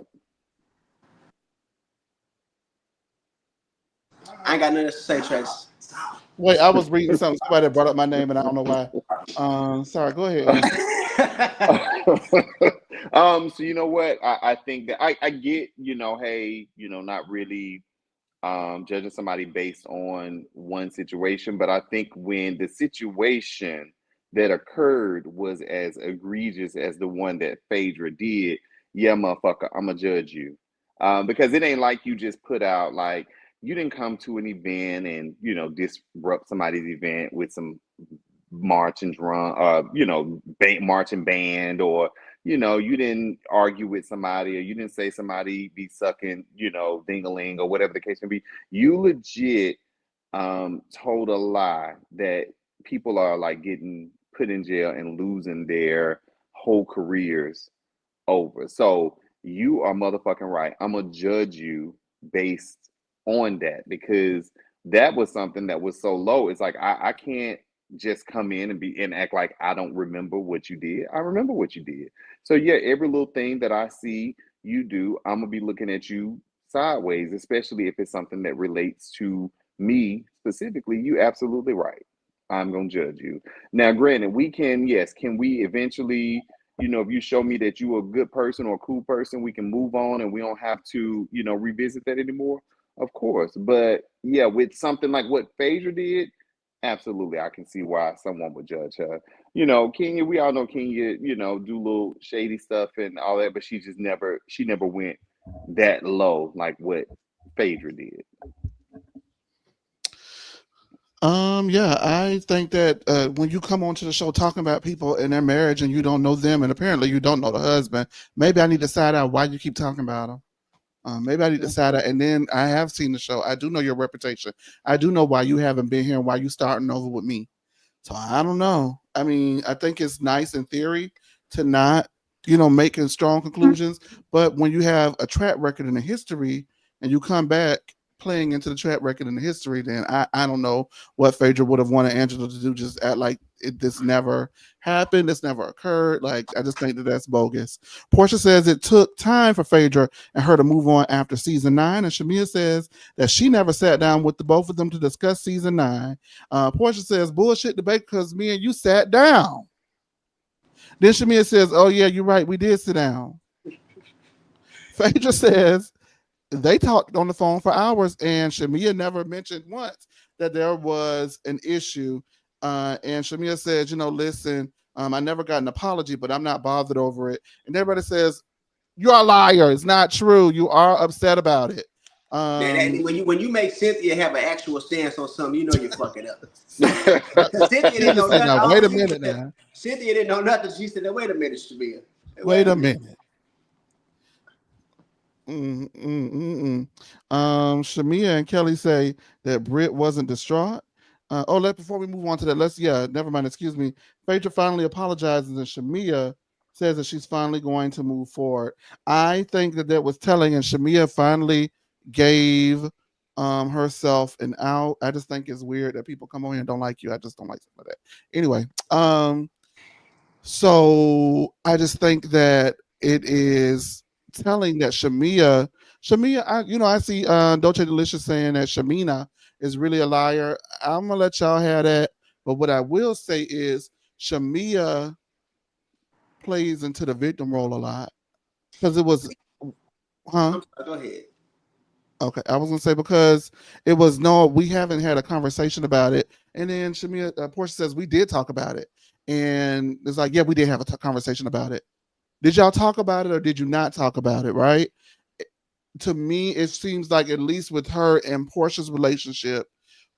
I ain't got nothing else to say, Trace. Wait, I was reading something. Somebody brought up my name, and I don't know why. Sorry. Go ahead. So you know what? I think that I get, hey, not really judging somebody based on one situation, but I think when the situation that occurred was as egregious as the one that Phaedra did, yeah, motherfucker, I'm gonna judge you. Because it ain't like you just put out like you didn't come to an event and disrupt somebody's event with some march and drum, marching band, or you didn't argue with somebody, or you didn't say somebody be sucking, ding-a-ling, or whatever the case may be. You legit told a lie that people are like getting put in jail and losing their whole careers over. So you are motherfucking right. I'm gonna judge you based on that because that was something that was so low. It's like I can't just come in and be and act like I don't remember what you did. I remember what you did. So yeah, every little thing that I see you do, I'm gonna be looking at you sideways, especially if it's something that relates to me specifically. You absolutely right. I'm gonna judge you. Now, granted, we can, yes, can we eventually, if you show me that you a good person or a cool person, we can move on and we don't have to, revisit that anymore. Of course. But yeah, with something like what Phaedra did, absolutely, I can see why someone would judge her. Kenya, we all know Kenya, do little shady stuff and all that, but she never went that low like what Phaedra did. Yeah, I think that when you come onto the show talking about people and their marriage and you don't know them and apparently you don't know the husband, maybe I need to side out why you keep talking about them. Maybe I need to side out. And then I have seen the show. I do know your reputation. I do know why you haven't been here and why you starting over with me. So I don't know. I mean, I think it's nice in theory to not, making strong conclusions. But when you have a track record in the history and you come back playing into the track record in the history, then I don't know what Phaedra would have wanted Angela to do. Just act like this never happened. This never occurred. Like, I just think that that's bogus. Portia says it took time for Phaedra and her to move on after season 9. And Shamea says that she never sat down with the both of them to discuss season 9. Portia says bullshit debate because me and you sat down. Then Shamea says, oh yeah, you're right. We did sit down. Phaedra says they talked on the phone for hours and Shamea never mentioned once that there was an issue. And Shamea says, listen, I never got an apology, but I'm not bothered over it. And everybody says, you're a liar. It's not true. You are upset about it. When you make Cynthia have an actual stance on something, you're fucking up. Cynthia didn't know nothing. Now, wait a minute now. Cynthia didn't know nothing. She said, wait a minute, Shamea. Wait a minute. Shamea and Kelly say that Britt wasn't distraught. Before we move on to that, never mind, excuse me. Phaedra finally apologizes and Shamea says that she's finally going to move forward. I think that was telling and Shamea finally gave herself an out. I just think it's weird that people come on here and don't like you. I just don't like something like that. Anyway, so I just think that it is telling that Shamea, I see Dolce Delicious saying that Shamina is really a liar. I'm gonna let y'all have that. But what I will say is Shamea plays into the victim role a lot because it was, Go ahead. Okay, I was gonna say because it was we haven't had a conversation about it, and then Shamea Portia says we did talk about it, and it's like yeah, we did have a conversation about it. Did y'all talk about it or did you not talk about it? Right? To me, it seems like at least with her and Portia's relationship,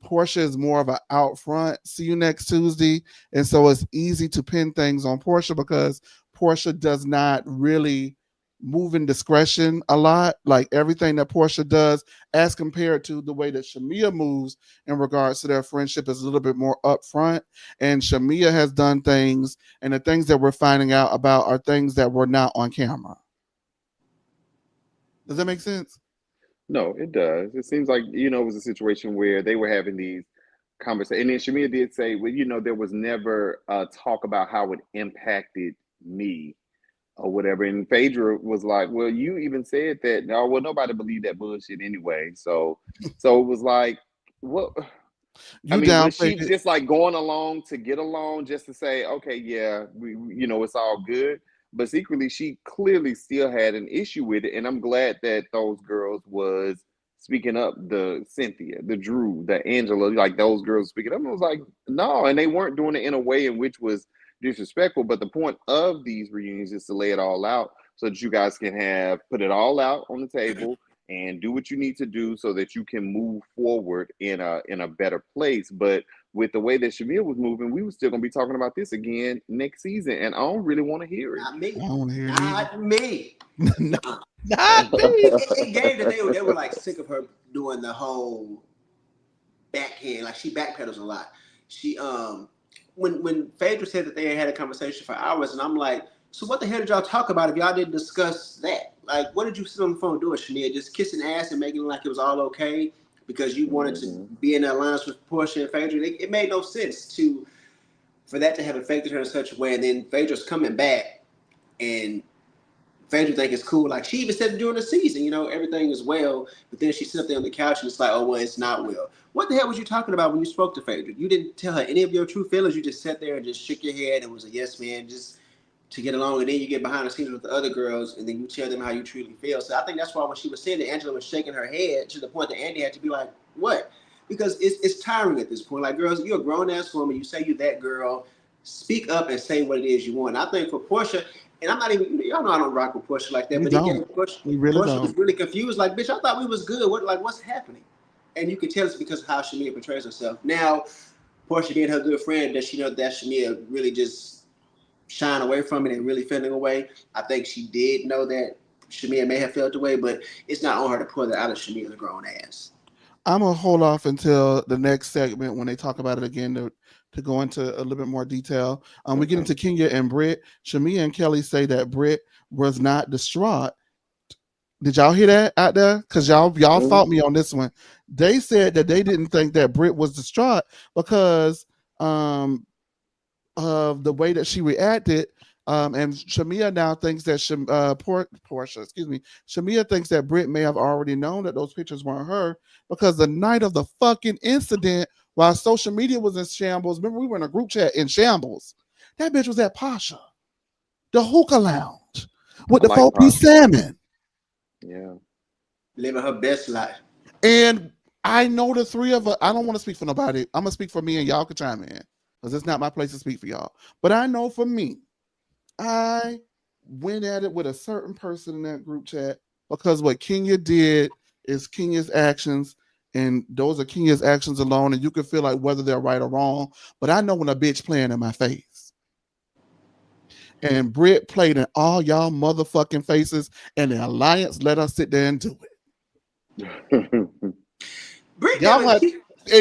Portia is more of an out front. See you next Tuesday, and so it's easy to pin things on Portia because Portia does not really move in discretion a lot. Like everything that Portia does, as compared to the way that Shamea moves in regards to their friendship, is a little bit more upfront. And Shamea has done things, and the things that we're finding out about are things that were not on camera. Does that make sense? No, it does. It seems like, it was a situation where they were having these conversations. And then Shamea did say, well, there was never talk about how it impacted me or whatever. And Phaedra was like, well, you even said that. No, well, nobody believed that bullshit anyway. So it was like, what? Was she just like going along to get along just to say, okay, yeah, it's all good? But secretly, she clearly still had an issue with it. And I'm glad that those girls was speaking up, the Cynthia, the Drew, the Angela, like those girls speaking up. I was like, no, and they weren't doing it in a way in which was disrespectful. But the point of these reunions is to lay it all out so that you guys can put it all out on the table and do what you need to do so that you can move forward in a better place. But with the way that Shamea was moving, we were still gonna be talking about this again next season, and I don't really want to hear it. Not me. I don't want to hear Not me. Not me. It gave that they were like sick of her doing the whole backhand. Like she backpedals a lot. she when Phaedra said that they had a conversation for hours, and I'm like, so what the hell did y'all talk about if y'all didn't discuss that? Like, what did you sit on the phone doing, Shamea? Just kissing ass and making it like it was all okay because you wanted to be in that alliance with Portia and Phaedra? It made no sense for that to have affected her in such a way, and then Phaedra's coming back and Phaedra think it's cool. Like she even said during the season, everything is well, but then she sits up there on the couch and it's like, oh well, it's not well. What the hell was you talking about when you spoke to Phaedra? You didn't tell her any of your true feelings. You just sat there and just shook your head and was a yes man, just to get along. And then you get behind the scenes with the other girls, and then you tell them how you truly feel. So I think that's why when she was saying that, Angela was shaking her head to the point that Andy had to be like, what? Because it's tiring at this point. Like, girls, you're a grown ass woman. You say you that girl. Speak up and say what it is you want. And I think for Portia. And I'm not even, y'all know I don't rock with Portia like that, We but don't. We really Portia don't. was really confused. Like, bitch, I thought we was good. What's happening? And you can tell it's because of how Shamea portrays herself. Now, Portia being her good friend, does she know that Shamea really just shine away from it and really feeling away? I think she did know that Shamea may have felt away, but it's not on her to pull that out of Shamea's grown ass. I'm gonna hold off until the next segment when they talk about it again to go into a little bit more detail. We get into Kenya and Britt. Shamea and Kelly say that Britt was not distraught. Did y'all hear that out there? Because y'all fought me on this one. They said that they didn't think that Britt was distraught because of the way that she reacted. And Shamea now thinks that Portia, Shamea thinks that Britt may have already known that those pictures weren't her because the night of the fucking incident, while social media was in shambles, remember we were in a group chat in shambles. That bitch was at Pasha, the hookah lounge with the 4-piece salmon. Yeah, living her best life. And I know the three of us. I don't want to speak for nobody. I'm gonna speak for me, and y'all can chime in because it's not my place to speak for y'all. But I know for me, I went at it with a certain person in that group chat because what Kenya did is Kenya's actions, and those are Kenya's actions alone, and you can feel like whether they're right or wrong. But I know when a bitch playing in my face. And Britt played in all y'all motherfucking faces, and the Alliance let us sit there and do it. Britt, Y'all had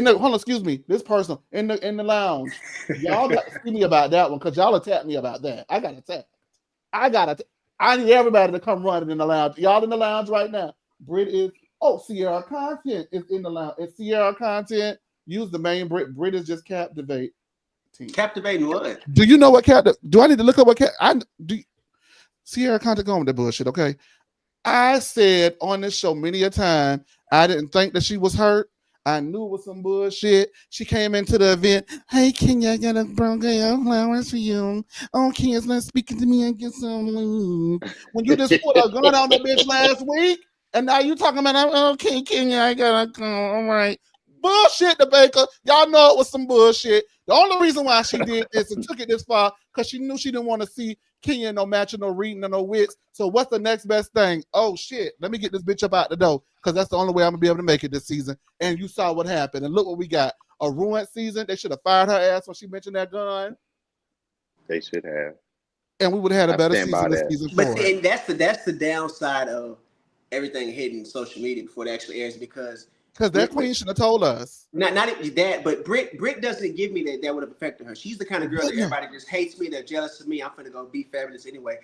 hold on, excuse me. This person in the lounge, y'all got to see me about that one because y'all attacked me about that. I got attacked. I need everybody to come running in the lounge. Y'all in the lounge right now. Britt is Sierra Content is in the lounge. It's Sierra Content. Use the main Britt. Britt is just captivate. Captivating what? Do you know what do I need to look up what Sierra Content going with the bullshit, okay? I said on this show many a time, I didn't think that she was hurt. I knew it was some bullshit. She came into the event. Hey, Kenya, I got a bouquet flowers for you. Oh, Kenya's not speaking to me and get some leave. When you just put a gun on the bitch last week, and now you talking about, okay, Kenya, I gotta come. All right. Bullshit, the baker. Y'all know it was some bullshit. The only reason why she did this and took it this far, because she knew she didn't want to see Kenya no matching, no reading, or no wits. So what's the next best thing? Oh shit, let me get this bitch up out the door, because that's the only way I'm gonna be able to make it this season. And you saw what happened. And look what we got. A ruined season. They should have fired her ass when she mentioned that gun. They should have. And we would have had a better season this season. But see, and that's the downside of everything hitting social media before it actually airs, because that queen should have told us. Not that, but Britt doesn't give me that would have affected her. She's the kind of girl that everybody just hates me, they're jealous of me. I'm finna go be fabulous anyway.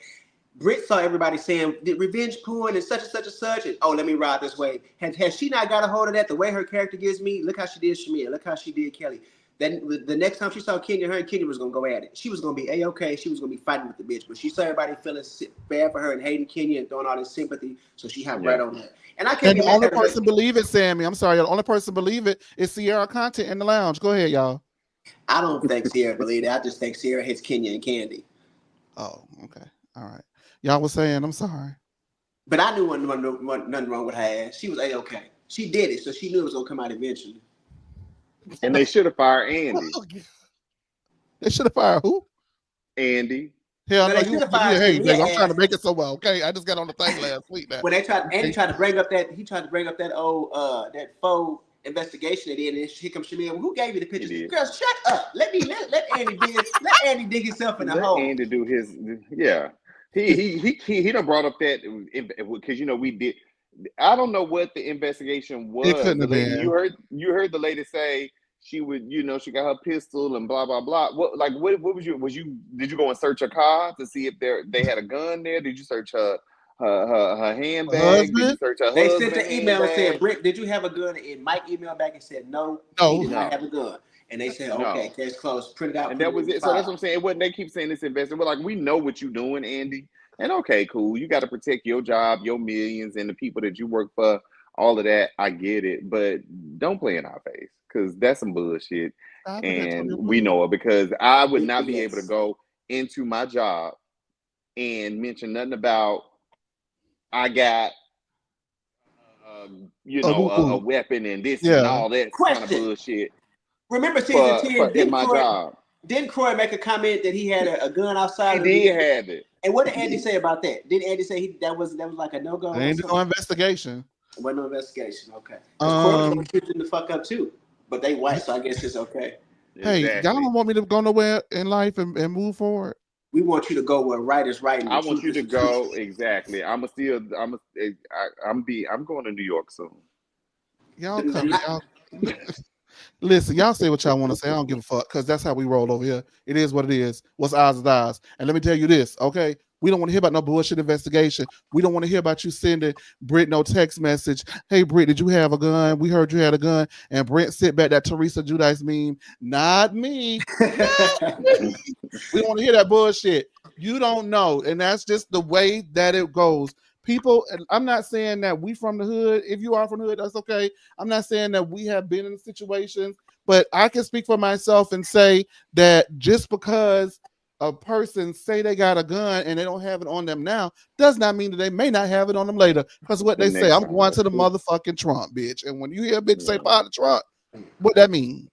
Britt saw everybody saying revenge porn and such and such and such, and let me ride this way. Has she not got a hold of that? The way her character gives me, look how she did Shamea, look how she did Kelly. Then the next time she saw Kenya, her and Kenya was gonna go at it. She was gonna be A-okay. She was gonna be fighting with the bitch, but she saw everybody feeling bad for her and hating Kenya and throwing all this sympathy, so she hopped right on that. And I can't. And the only person believe it, Sammy. I'm sorry, the only person believe it is Sierra Content in the lounge. Go ahead, y'all. I don't think Sierra believe it. I just think Sierra hits Kenya and Candy. Oh, okay, all right. Y'all was saying, I'm sorry, but I knew nothing wrong with her ass. She was A-okay. She did it, so she knew it was gonna come out eventually. And they should have fired Andy. They should have fired who? Andy. Hell no, you hey, baby, I'm trying to make it so well. Okay, I just got on the thing last week. Now. When Andy tried to bring up that old that faux investigation they did, and here comes Shamea. Well, who gave you the pictures? Girl, shut up. Let Andy dig himself in the hole. Let Andy do his He done brought up that because we did. I don't know what the investigation was. It couldn't have been. You heard the lady say she would, she got her pistol and blah blah blah. What did you go and search her car to see if they had a gun there? Did you search her Her handbag? Did you husband? search her They sent husband the email and said, handbag? Britt, did you have a gun? And Mike emailed back and said, no, he No. did not No, have a gun. And they said, okay, no. case closed. Print it out, And put that it in was the it. So that's what file. I'm saying. It wasn't, they keep saying this investor. We're like, we know what you're doing, Andy. And okay, cool. You got to protect your job, your millions, and the people that you work for. All of that, I get it, but don't play in our face because that's some bullshit, Stop it, and Antonio, we please. know it because I would not be able to Yes. go into my job and mention nothing about I got Oh, boo a boo. weapon and this and Yeah. all that kind of Question. bullshit Remember season for 10, in my job. didn't Croy make a comment that he had a gun outside He of the did have it. and what did Andy say about that? Did Andy say that was like a no-go There or ain't no something? investigation. Wasn't no investigation, okay. Because Croy was gonna Um, shoot them the fuck up too. But they white, so I guess it's okay. hey, y'all Exactly. don't want me to go nowhere in life and move forward. We want you to go where right is right and the I want truth you is to the truth. go exactly. I'm going to New York soon. Y'all come, y'all. Listen, y'all say what y'all want to say. I don't give a fuck because that's how we roll over here. It is what it is. What's ours is ours. And let me tell you this, okay? We don't want to hear about no bullshit investigation. We don't want to hear about you sending Britt no text message. Hey, Britt, did you have a gun? We heard you had a gun. And Brent sit back that Teresa Judice meme. Not me. Not me. We don't want to hear that bullshit. You don't know. And that's just the way that it goes. People, and I'm not saying that we from the hood. If you are from the hood, that's okay. I'm not saying that we have been in situations, but I can speak for myself and say that just because a person say they got a gun and they don't have it on them now does not mean that they may not have it on them later. Because what The they say, next I'm time, going that's to the true. motherfucking Trump, bitch. And when you hear a bitch say Yeah. part of Trump, what that mean?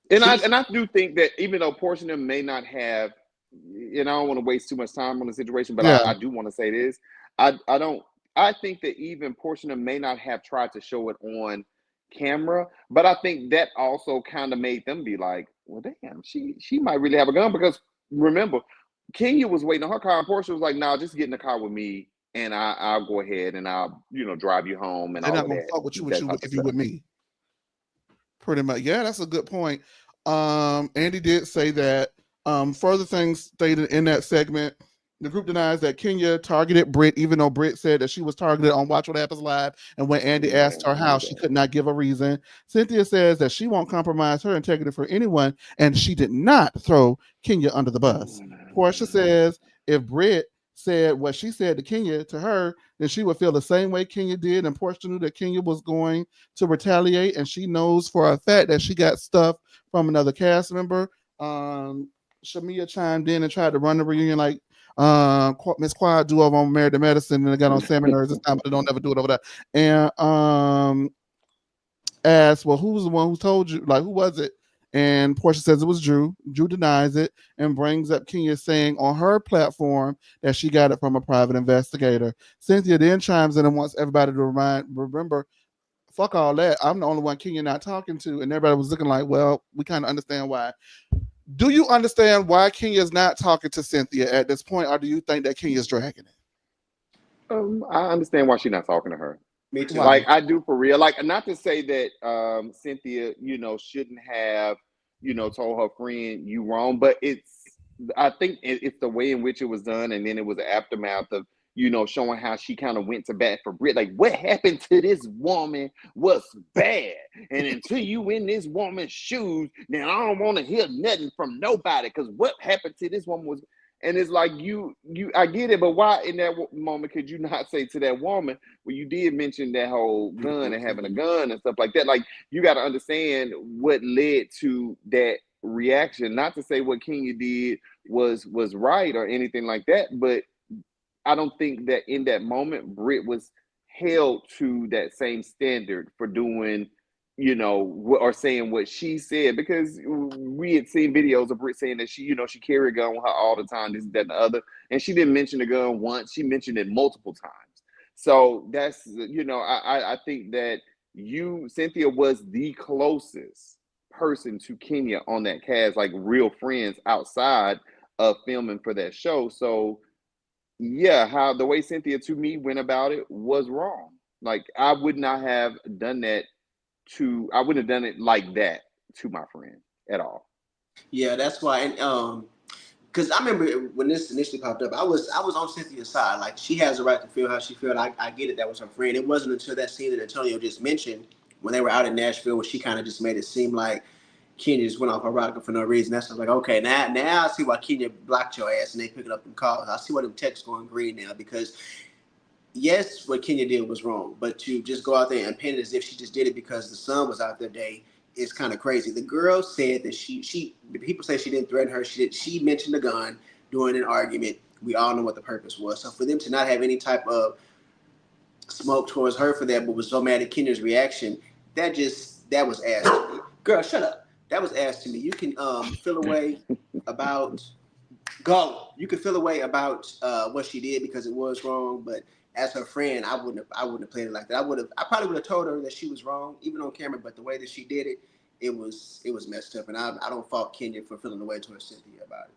And I do think that even though a portion of them may not have, and I don't want to waste too much time on the situation, but Yeah, I do want to say this. I don't. I think that even portion of them may not have tried to show it on camera, but I think that also kind of made them be like, well, damn, she might really have a gun because remember, Kenya was waiting on her car, and Portia was like, "No, just get in the car with me, and I'll go ahead and I'll drive you home and they're all not of gonna that fuck with you that type of if you stuff." with me. Pretty much. Yeah, that's a good point. Andy did say that. Further things stated in that segment. The group denies that Kenya targeted Britt, even though Britt said that she was targeted on Watch What Happens Live. And when Andy Yeah, asked her I how, heard she that. could not give a reason. Cynthia says that she won't compromise her integrity for anyone, and she did not throw Kenya under the bus. Portia says if Britt said what she said to Kenya to her, then she would feel the same way Kenya did. And Portia knew that Kenya was going to retaliate, and she knows for a fact that she got stuff from another cast member. Shamea chimed in and tried to run the reunion like Miss Quad do over on Married to Medicine, and they got on Sammy Nerves this time, but they don't ever do it over there. And asked, well, who was the one who told you? Like, who was it? And Portia says it was Drew. Drew denies it and brings up Kenya saying on her platform that she got it from a private investigator. Cynthia then chimes in and wants everybody to remember, fuck all that. I'm the only one Kenya not talking to. And everybody was looking like, well, we kind of understand why. Do you understand why Kenya's not talking to Cynthia at this point, or do you think that Kenya's dragging it? I understand why she's not talking to her. Me too. Why? Like I do for real. Like not to say that Cynthia, shouldn't have, told her friend you wrong, but I think it's the way in which it was done, and then it was the aftermath of showing how she kind of went to bat for Britt. Like what happened to this woman was bad, and until you in this woman's shoes, then I don't want to hear nothing from nobody because what happened to this woman was. And it's like I get it, but why in that moment could you not say to that woman, well, you did mention that whole gun and having a gun and stuff like that. Like you got to understand what led to that reaction. Not to say what Kenya did was right or anything like that, but I don't think that in that moment Britt was held to that same standard for doing, or saying what she said, because we had seen videos of Britt saying that she carried a gun with her all the time, this, that, and the other, and she didn't mention the gun once; she mentioned it multiple times. So that's I think that Cynthia was the closest person to Kenya on that cast, like real friends outside of filming for that show. So yeah, how the way Cynthia to me went about it was wrong. Like I would not have done that I wouldn't have done it like that to my friend at all. Yeah, that's why. And because I remember when this initially popped up, I was on Cynthia's side. Like, she has the right to feel how she felt. I get it. That was her friend. It wasn't until that scene that Antonio just mentioned when they were out in Nashville where she kind of just made it seem like Kenya just went off her rocker for no reason. That's like, okay, now I see why Kenya blocked your ass and they picking up them calls. I see why them texts going green now, because yes, what Kenya did was wrong, but to just go out there and paint it as if she just did it because the sun was out that day is kind of crazy. The girl said that the people say she didn't threaten her. She mentioned the gun during an argument. We all know what the purpose was. So for them to not have any type of smoke towards her for that, but was so mad at Kenya's reaction, that was ass to me. Girl, shut up. That was ass to me. You can feel a way about You can feel a way about what she did because it was wrong, but as her friend, I wouldn't have played it like that. I probably would have told her that she was wrong, even on camera. But the way that she did it, it was messed up, and I don't fault Kenya for feeling the way towards Cynthia about it.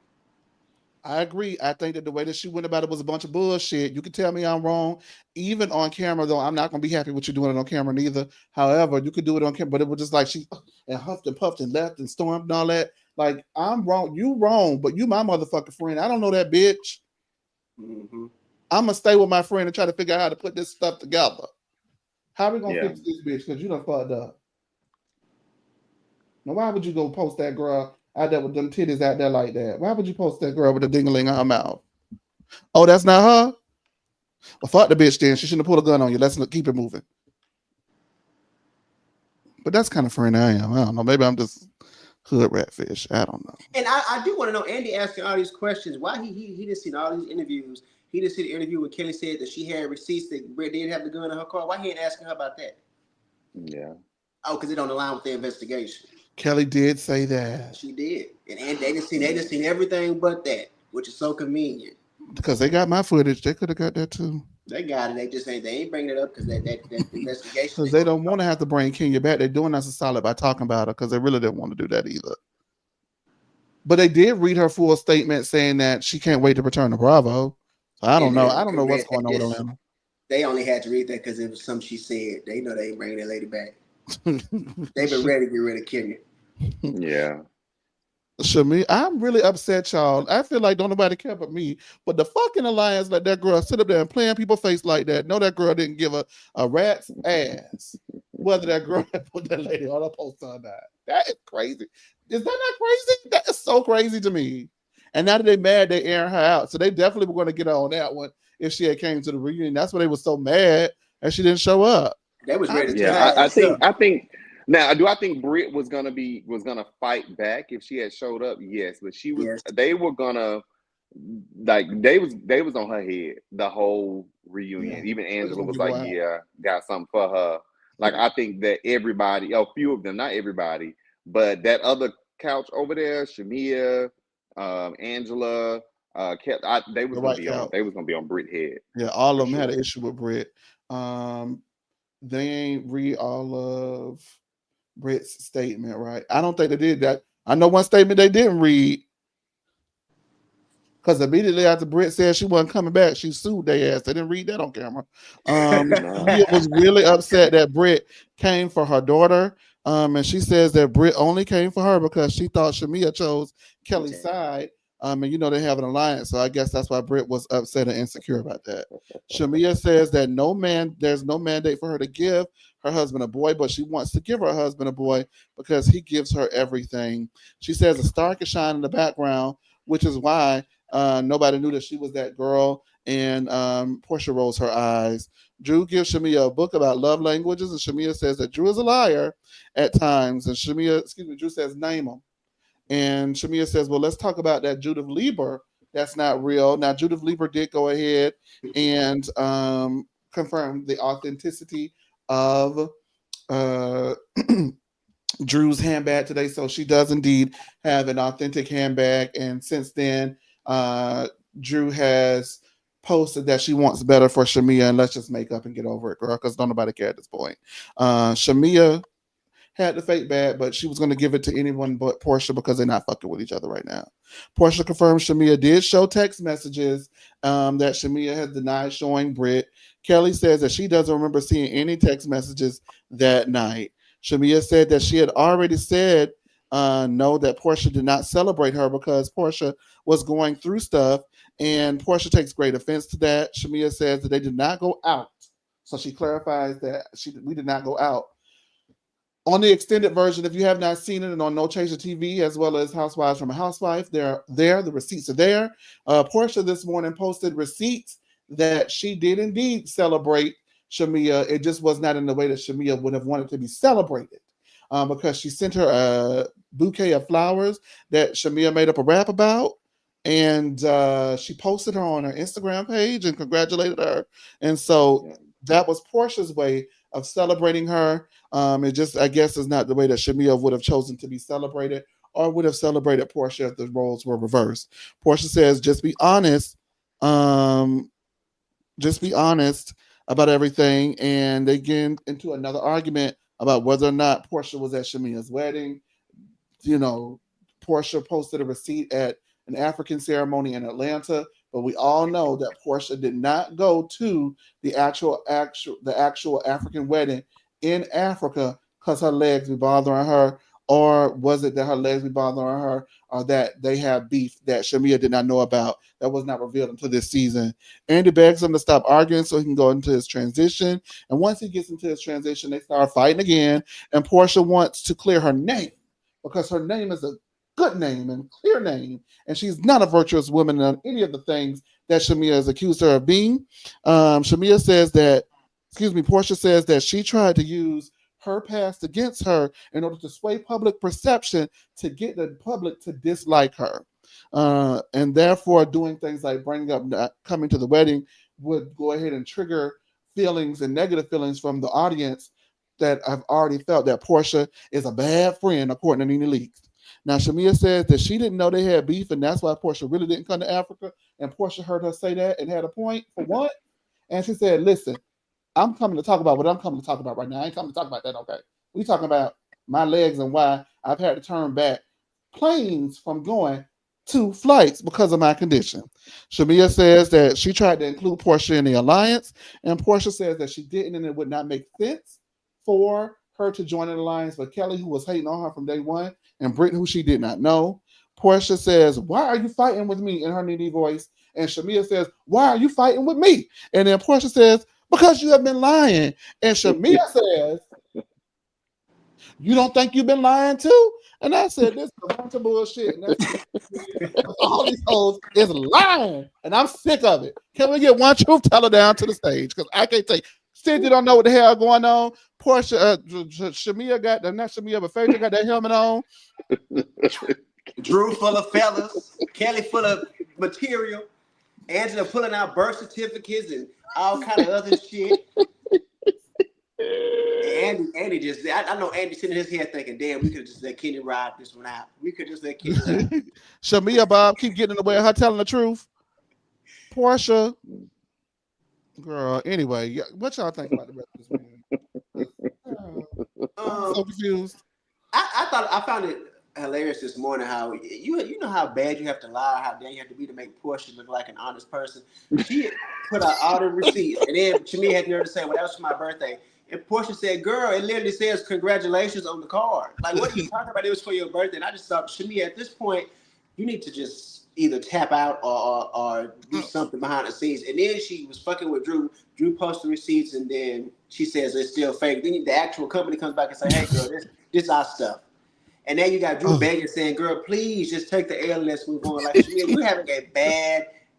I agree. I think that the way that she went about it was a bunch of bullshit. You can tell me I'm wrong, even on camera. Though I'm not gonna be happy with you doing it on camera neither. However, you could do it on camera, but it was just like she and huffed and puffed and left and stormed and all that. Like, I'm wrong, you wrong, but you my motherfucking friend. I don't know that bitch. Mm-hmm. I'm gonna stay with my friend and try to figure out how to put this stuff together. How are we gonna Yeah. fix this bitch? Because you done fucked up. Now, why would you go post that girl out there with them titties out there like that? Why would you post that girl with a dingling in her mouth? Oh, that's not her? Well, fuck the bitch then. She shouldn't have pulled a gun on you. Let's keep it moving. But that's kind of friend I am. I don't know. Maybe I'm just hood ratfish. I don't know. And I do want to know, Andy asking all these questions, why he didn't see all these interviews. He didn't see the interview where Kelly said that she had receipts that Britt did have the gun in her car. Why he ain't asking her about that? Yeah. Oh, because it don't align with the investigation. Kelly did say that. She did. And they just seen everything but that, which is so convenient. Because they got my footage. They could have got that too. They got it. They ain't bringing it up because that investigation. Because they don't want to have to bring Kenya back. They're doing us a solid by talking about her because they really didn't want to do that either. But they did read her full statement saying that she can't wait to return to Bravo. So I don't know. I don't know what's going on with Atlanta. They only had to read that because it was something she said. They know they ain't bringing that lady back. They've been ready to get rid of Kenya. Yeah. Shamea, I'm really upset, y'all. I feel like don't nobody care but me. But the fucking alliance let that girl sit up there and play in people's face like that. No, that girl didn't give a rat's ass whether that girl had put that lady on her poster or not. That is crazy. Is that not crazy? That is so crazy to me. And now that they mad, they airing her out. So they definitely were going to get her on that one if she had came to the reunion. That's why they were so mad and she didn't show up. They was ready to Yeah, I think now, do I think Britt was gonna fight back if she had showed up? Yes, but she was. Yes. They were gonna they was on her head the whole reunion. Yeah. Even Angela was gonna be like, wild. "Yeah, got something for her." Like, I think that everybody, a few of them, not everybody, but that other couch over there, Shamea, Angela, they was gonna be on Britt head. Yeah, all for of them had sure. an issue with Britt. They ain't read all of Britt's statement, right? I don't think they did that. I know one statement they didn't read because immediately after Britt said she wasn't coming back, she sued their ass. They didn't read that on camera. Shamea was really upset that Britt came for her daughter. And she says that Britt only came for her because she thought Shamea chose Kelly's side. And you know they have an alliance, so I guess that's why Britt was upset and insecure about that. Shamea says that there's no mandate for her to give her husband a boy, but she wants to give her husband a boy because he gives her everything. She says a star can shine in the background, which is why nobody knew that she was that girl. And Portia rolls her eyes. Drew gives Shamea a book about love languages, and Shamea says that Drew is a liar at times. And Drew says, name them. And Shamea says, well, let's talk about that Judith Lieber. That's not real. Now, Judith Lieber did go ahead and confirm the authenticity of Drew's handbag today. So she does indeed have an authentic handbag. And since then, Drew has posted that she wants better for Shamea, and let's just make up and get over it, girl, because don't nobody care at this point. Shamea had the fake bag, but she was going to give it to anyone but Portia because they're not fucking with each other right now. Portia confirms Shamea did show text messages that Shamea has denied showing Britt. Kelly says that she doesn't remember seeing any text messages that night. Shamea said that she had already said know that Portia did not celebrate her because Portia was going through stuff, and Portia takes great offense to that. Shamea says that they did not go out, so she clarifies that we did not go out. On the extended version, if you have not seen it, and on No Chaser TV, as well as Housewives from a Housewife, they're there. The receipts are there. Portia this morning posted receipts that she did indeed celebrate Shamea. It just was not in the way that Shamea would have wanted to be celebrated, because she sent her a bouquet of flowers that Shamea made up a rap about, and she posted her on her Instagram page and congratulated her. And so that was Portia's way of celebrating her. It just, I guess, is not the way that Shamea would have chosen to be celebrated, or would have celebrated Portia if the roles were reversed. Portia says, just be honest. Just be honest about everything. And they get into another argument about whether or not Portia was at Shamea's wedding. You know, Portia posted a receipt at an African ceremony in Atlanta, but we all know that Portia did not go to the actual African wedding in Africa because her legs be bothering her, or was it that her legs be bothering her, or that they have beef that Shamea did not know about that was not revealed until this season. Andy begs him to stop arguing so he can go into his transition, and once he gets into his transition, they start fighting again, and Portia wants to clear her name because her name is a good name and clear name, and she's not a virtuous woman on any of the things that Shamea has accused her of being. Portia says that she tried to use her past against her in order to sway public perception to get the public to dislike her. And therefore, doing things like bringing up not coming to the wedding would go ahead and trigger feelings and negative feelings from the audience that have already felt that Portia is a bad friend, according to Nene Leakes. Now, Shamea says that she didn't know they had beef, and that's why Portia really didn't come to Africa. And Portia heard her say that and had a point for what? And she said, listen, I'm coming to talk about what I'm coming to talk about right now. I ain't coming to talk about that, okay? We talking about my legs and why I've had to turn back planes from going to flights because of my condition. Shamea says that she tried to include Portia in the alliance, and Portia says that she didn't, and it would not make sense for her to join an alliance with Kelly, who was hating on her from day one, and Britt, who she did not know. Portia says, why are you fighting with me, in her Nene voice? And Shamea says, why are you fighting with me? And then Portia says, because you have been lying. And Shamea says, you don't think you've been lying too? And I said, this is a bunch of bullshit. And that's all these hoes is lying. And I'm sick of it. Can we get one truth teller down to the stage? Because I can't take. Sid, you don't know what the hell going on. Portia, Shamea got, not Shamea, but Phaedra got that helmet on. Drew full of fellas. Kelly full of material. Angela pulling out birth certificates and all kind of other shit. Andy just, I know Andy sitting in his head thinking, damn, we could have just let Kenny ride this one out. We could just let Kenny ride. Shamea, Bob, keep getting in the way of her telling the truth. Portia, girl, anyway, what y'all think about the rest of this movie? I'm so confused. I found it hilarious this morning how you know how bad you have to lie, how bad you have to be to make Portia look like an honest person. She put out all the receipts, and then Shamea had the nerve to say, well, that was for my birthday. And Portia said, girl, it literally says congratulations on the card. Like, what are you talking about? It was for your birthday. And I just thought, Shamea, at this point, you need to just either tap out or do something behind the scenes. And then she was fucking with Drew. Drew posted receipts, and then she says it's still fake. Then the actual company comes back and say, hey, girl, this our stuff. And then you got Drew begging, saying, girl, please just take the L and let's move on. Like, Shamea, you're having a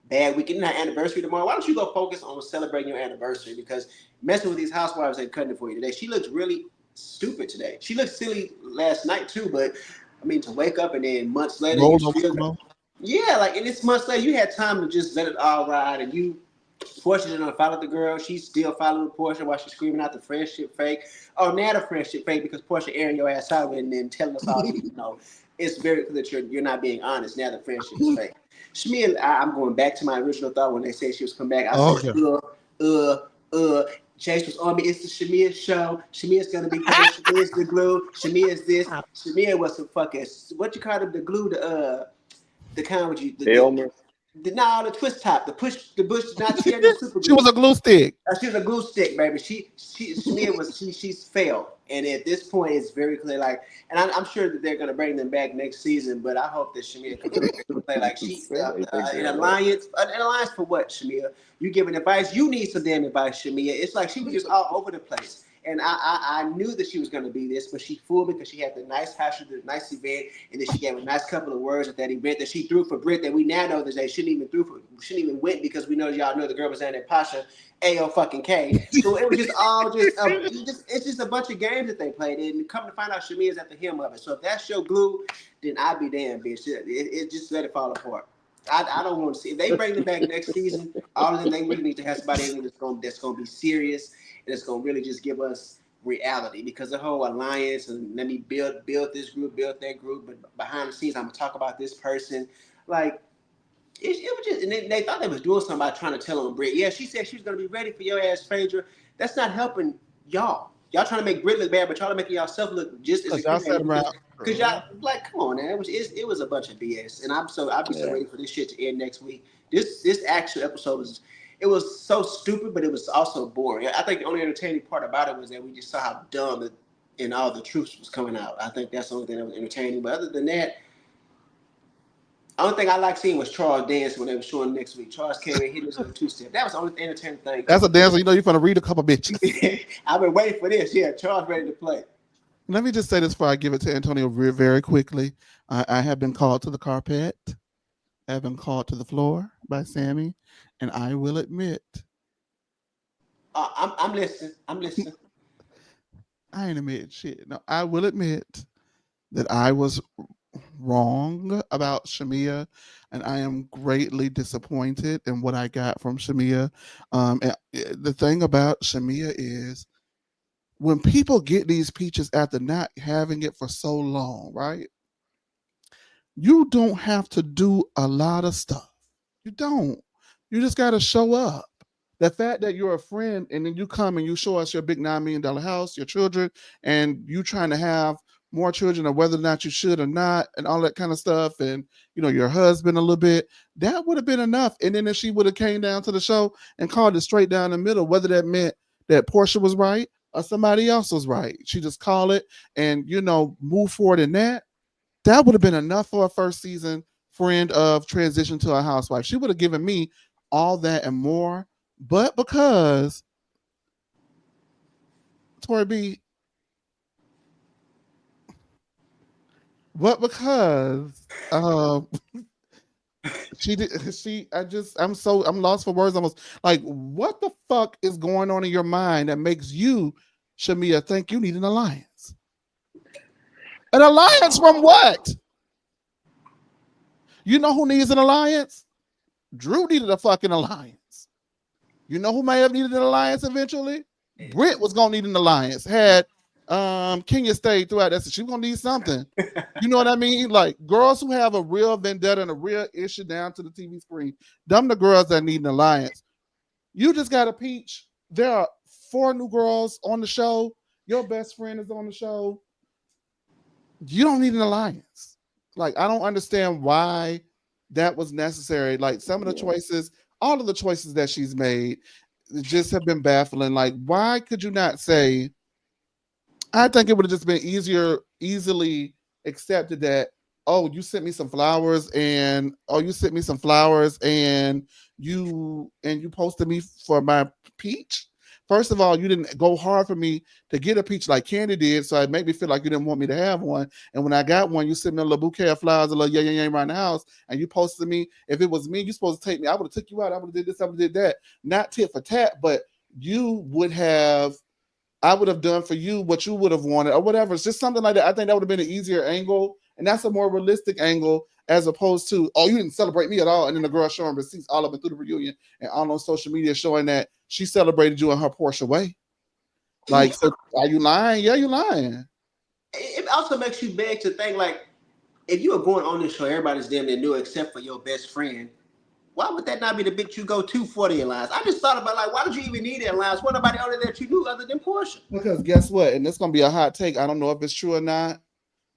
bad weekend. Our anniversary tomorrow. Why don't you go focus on celebrating your anniversary? Because messing with these housewives ain't cutting it for you today. She looks really stupid today. She looked silly last night too, but I mean, to wake up and then months later, and it's months later, you had time to just let it all ride, and you Portia didn't follow the girl. She's still following Portia while she's screaming out the friendship fake. Oh, now the friendship fake because Portia airing your ass out and then telling us all, it's very clear that you're not being honest. Now the friendship is fake. Shamea, I'm going back to my original thought when they said she was coming back. I said, Chase was on me. It's the Shamea show. Shamea's gonna be great. Shamea's the glue. Shamea's this. Shamea was some fucking what you call it? The glue. The kind with you. Elmer. the twist top, the bush. Not she had no super She was glue. a glue stick. She was a glue stick, baby. Shamea was she's failed, and at this point, it's very clear. Like, and I'm sure that they're gonna bring them back next season, but I hope that Shamea comes back and play like she an alliance for what, Shamea? You giving advice? You need some damn advice, Shamea. It's like she was just all over the place. And I knew that she was going to be this, but she fooled me because she had the nice house, the nice event, and then she gave a nice couple of words at that event that she threw for Britt that we now know that they shouldn't even went because we know y'all know the girl was in there Pasha A-O fucking K. So it was just all it's just a bunch of games that they played, and come to find out Shamea's at the hem of it. So if that's your glue, then I'd be damn bitch. It just let it fall apart. I don't want to see if they bring them back next season. All of them, they really need to have somebody in that's going to be serious and it's going to really just give us reality because the whole alliance and let me build this group, build that group, but behind the scenes I'm gonna talk about this person. Like it was just, and they thought they was doing something by trying to tell on Britt. Yeah, she said she was gonna be ready for your ass, Phaedra. That's not helping y'all. Y'all trying to make Britt look bad, but y'all to make yourself look just as because y'all like, come on, man. It was a bunch of BS, and I'll be so ready for this shit to end next week. This actual episode was so stupid, but it was also boring. I think the only entertaining part about it was that we just saw how dumb and all the truth was coming out. I think that's the only thing that was entertaining. But other than that, the only thing I like seeing was Charles dance when they were showing next week. Charles came in, hit his little two-step. That was the only entertaining thing. That's a dancer. You know you're going to read a couple bitches. I've been waiting for this. Yeah, Charles ready to play. Let me just say this before I give it to Antonio very quickly. I have been called to the carpet. I have been called to the floor by Sammie, and I will admit. I'm listening. I'm listening. I ain't admitting shit. No, I will admit that I was wrong about Shamea, and I am greatly disappointed in what I got from Shamea. And the thing about Shamea is when people get these peaches after not having it for so long, right? You don't have to do a lot of stuff. You don't. You just got to show up. The fact that you're a friend and then you come and you show us your big $9 million house, your children, and you trying to have more children or whether or not you should or not and all that kind of stuff and your husband a little bit, that would have been enough. And then if she would have came down to the show and called it straight down the middle, whether that meant that Portia was right or somebody else was right, she just call it and move forward in that would have been enough for a first season friend of transition to a housewife. She would have given me all that and more. But because Tori B, I'm lost for words almost. Like, what the fuck is going on in your mind that makes you, Shamea, think you need an alliance? An alliance from what? You know who needs an alliance? Drew needed a fucking alliance. You know who may have needed an alliance eventually? Britt was gonna need an alliance. Had Kenya stayed throughout that, she was gonna need something. You know what I mean? Like girls who have a real vendetta and a real issue down to the TV screen. Them the girls that need an alliance. You just got a peach. There are 4 new girls on the show. Your best friend is on the show. You don't need an alliance. Like I don't understand why that was necessary. Like some of the choices. All of the choices that she's made just have been baffling. Like, why could you not say, I think it would have just been easily accepted that, oh, you sent me some flowers and you posted me for my peach. First of all, you didn't go hard for me to get a peach like Candy did, so it made me feel like you didn't want me to have one. And when I got one, you sent me a little bouquet of flowers, a little yang around the house, and you posted me. If it was me, you're supposed to take me. I would have took you out. I would have did this. I would have did that. Not tit for tat, but I would have done for you what you would have wanted or whatever. It's just something like that. I think that would have been an easier angle, and that's a more realistic angle as opposed to, oh, you didn't celebrate me at all. And then the girl showing receipts all up and through the reunion and all on social media showing that she celebrated you in her Porsche way. Like, so are you lying? Yeah, you're lying. It also makes you beg to think, like, if you were going on this show, everybody's damn near new except for your best friend. Why would that not be the bitch you go to for the alliance? I just thought about, like, why did you even need that alliance? What nobody other that you knew other than Portia? Because guess what? And it's going to be a hot take. I don't know if it's true or not.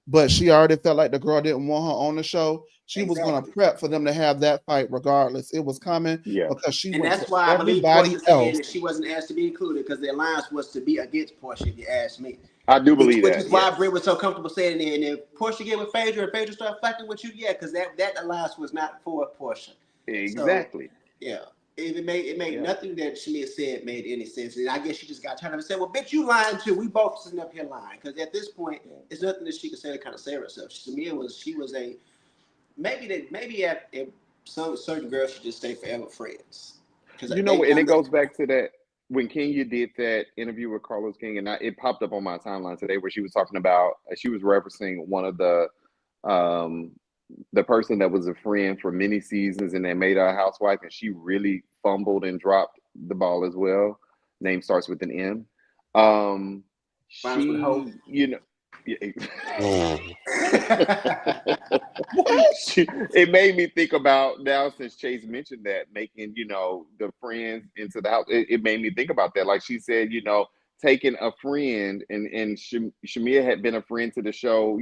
but she already felt like the girl didn't want her on the show. She was going to Exactly. prep for them to have that fight regardless. It was coming Yeah, because she And went to that's why I believe everybody Portia saying else. that she wasn't asked to be included because the alliance was to be against Portia, if you ask me. I do believe Which that. is why Yes, Britt was so comfortable saying it. And if Portia get with Phaedra and Phaedra start fucking with you, yeah, because that alliance was not for Portia. So exactly. yeah, it made Yeah. nothing that Shamea said made any sense. And I guess she just got tired of it and said, "Well, bitch, you lying too. We both sitting up here lying." Because at this point, it's nothing that she could say to kind of save herself. Shamea was a maybe at some certain girls should just stay forever friends because You know, they've and it done goes nothing wrong. back to that when Kenya did that interview with Carlos King, and it popped up on my timeline today where she was talking about she was referencing one of um the person that was a friend for many seasons and they made her a housewife, and she really fumbled and dropped the ball as well. Name starts with an M. Rhymes with hope. She, you know, What? it made me think about now since Chase mentioned that making the friends into the house. It made me think about that. Like she said, taking a friend and Shamia had been a friend to the show,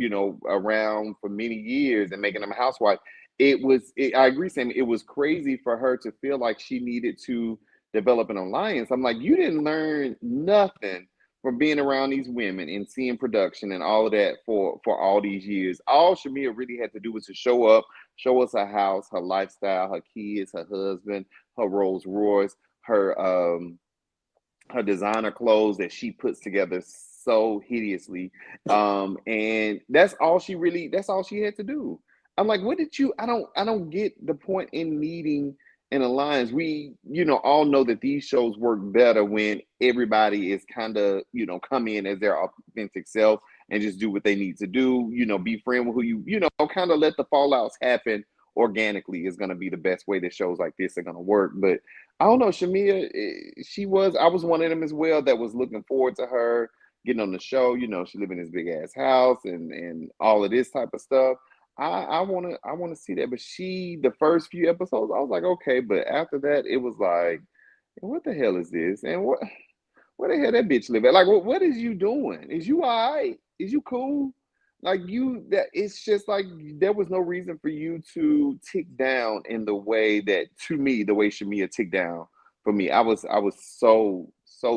around for many years and making them a housewife. I agree, Sam. It was crazy for her to feel like she needed to develop an alliance. I'm like, you didn't learn nothing from being around these women and seeing production and all of that for all these years. All Shamia really had to do was to show up, show us her house, her lifestyle, her kids, her husband, her Rolls Royce, her designer clothes that she puts together so hideously. And that's all she had to do. I'm like, what did you I don't get the point in needing an alliance. We, all know that these shows work better when everybody is kind of, come in as their authentic self and just do what they need to do, be friend with who kind of let the fallouts happen organically is going to be the best way that shows like this are going to work. But I don't know, Shamia, I was one of them as well that was looking forward to her getting on the show. She live in this big ass house and all of this type of stuff. I wanna see that. But the first few episodes, I was like, okay, but after that, it was like, what the hell is this? And where the hell that bitch live at? Like, what is you doing? Is you all right? Is you cool? Like that it's just like there was no reason for you to tick down in the way that, to me, the way Shamia ticked down for me. I was so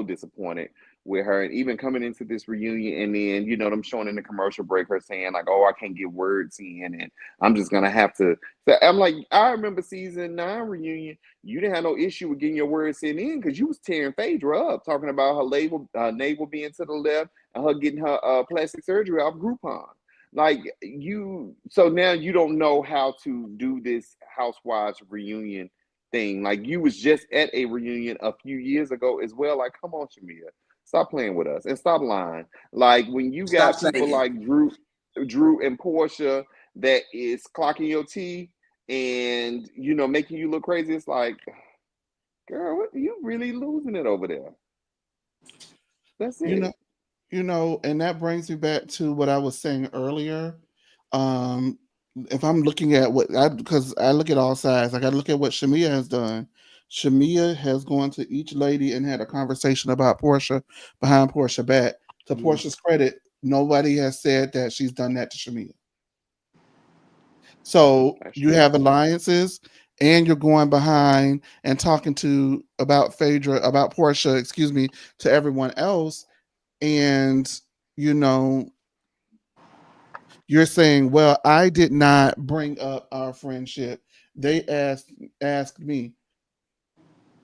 disappointed with her, and even coming into this reunion, and then them showing in the commercial break her saying like, oh, I can't get words in and I'm just gonna have to. So I'm like, I remember season 9 reunion, you didn't have no issue with getting your words sent in because you was tearing Phaedra up, talking about her navel being to the left and her getting her plastic surgery off Groupon. Like so now you don't know how to do this housewives reunion thing. Like you was just at a reunion a few years ago as well. Like, come on, Shamia, stop playing with us and stop lying. Like when you Stop got people saying. like Drew and Portia that is clocking your tea and making you look crazy, it's like, girl, what you really losing it over there? That's You know, it. and that brings me back to what I was saying earlier. Um, if I'm looking at because I look at all sides, I got to look at what Shamia has done. Shamia has gone to each lady and had a conversation about Portia behind Portia back. To Mhm. Portia's credit, nobody has said that she's done that to Shamia. So That's you true. have alliances, and you're going behind and talking about Phaedra, about Portia, excuse me, to everyone else, and you know you're saying, well, I did not bring up our friendship. They asked me.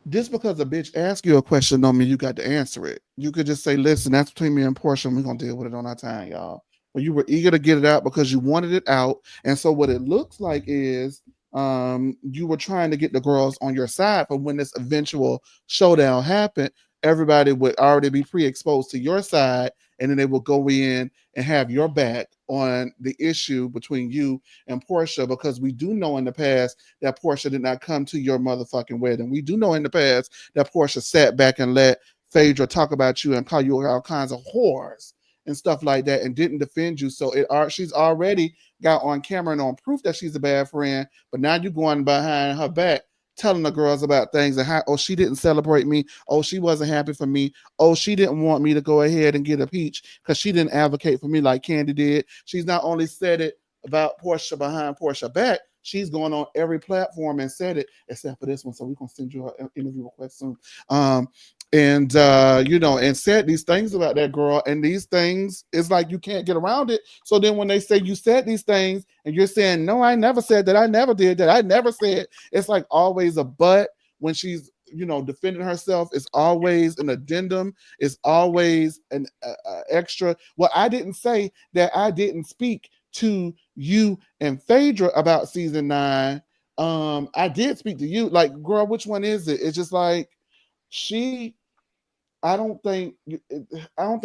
Just because a bitch asks you a question don't mean you got to answer it. You could just say, listen, that's between me and Portia, and we're gonna deal with it on our time, y'all. But you were eager to get it out because you wanted it out. And so what it looks like is you were trying to get the girls on your side, but when this eventual showdown happened, everybody would already be pre-exposed to your side, and then they will go in and have your back on the issue between you and Portia, because we do know in the past that Portia did not come to your motherfucking wedding. We do know in the past that Portia sat back and let Phaedra talk about you and call you all kinds of whores and stuff like that and didn't defend you. So she's already got on camera and on proof that she's a bad friend, but now you're going behind her back telling the girls about things and how, oh, she didn't celebrate me. Oh, she wasn't happy for me. Oh, she didn't want me to go ahead and get a peach because she didn't advocate for me like Candy did. She's not only said it about Portia behind Portia back, she's going on every platform and said it, except for this one. So we're gonna send you an interview request soon. And and said these things about that girl, and these things is like you can't get around it. So then when they say you said these things and you're saying, no, I never said that, I never did that, I never said, it's like always a but when she's defending herself. It's always an addendum, it's always an extra. Well, I didn't say that, I didn't speak to you and Phaedra about season 9. I did speak to you. Like, girl, which one is it? It's just like she I don't think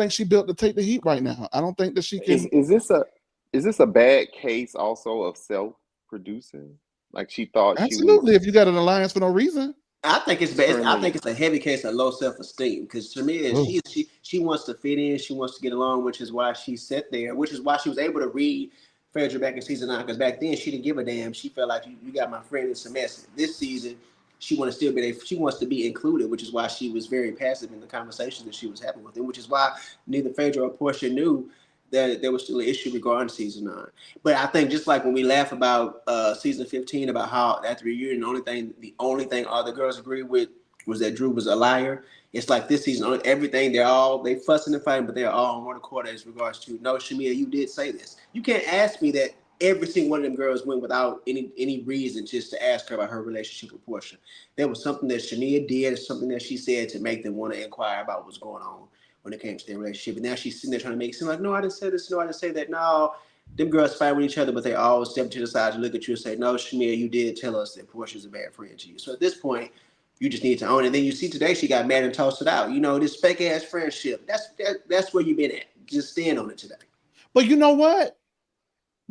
she built to take the heat right now. I don't think that she can. Is this a bad case also of self-producing? Like she thought she was Absolutely, if you got an alliance for no reason. I think it's best. I currently. think it's a heavy case of low self-esteem because Shamea, she wants to fit in, she wants to get along, which is why she sat there, which is why she was able to read Phaedra back in season 9. Because back then she didn't give a damn. She felt like you got my friend in some mess. This season, she wants to still be there. She wants to be included, which is why she was very passive in the conversations that she was having with him. Which is why neither Phaedra or Portia knew that there was still an issue regarding season 9. But I think just like when we laugh about season 15 about how after a year, the only thing all the girls agreed with was that Drew was a liar. It's like this season, everything they fussing and fighting, but they're all on one accord as regards to, no, Shamea, you did say this. You can't ask me that every single one of them girls went without any reason just to ask her about her relationship with Portia. There was something that Shamea did, something that she said to make them want to inquire about what's going on when it came to their relationship. And now she's sitting there trying to make it seem like, no, I didn't say this, no, I didn't say that. No, them girls fight with each other, but they all step to the side to look at you and say, no, Shamea, you did tell us that Portia's a bad friend to you. So at this point, you just need to own it. And then you see today she got mad and tossed it out. This fake ass friendship. That's where you've been at. Just stand on it today. But you know what?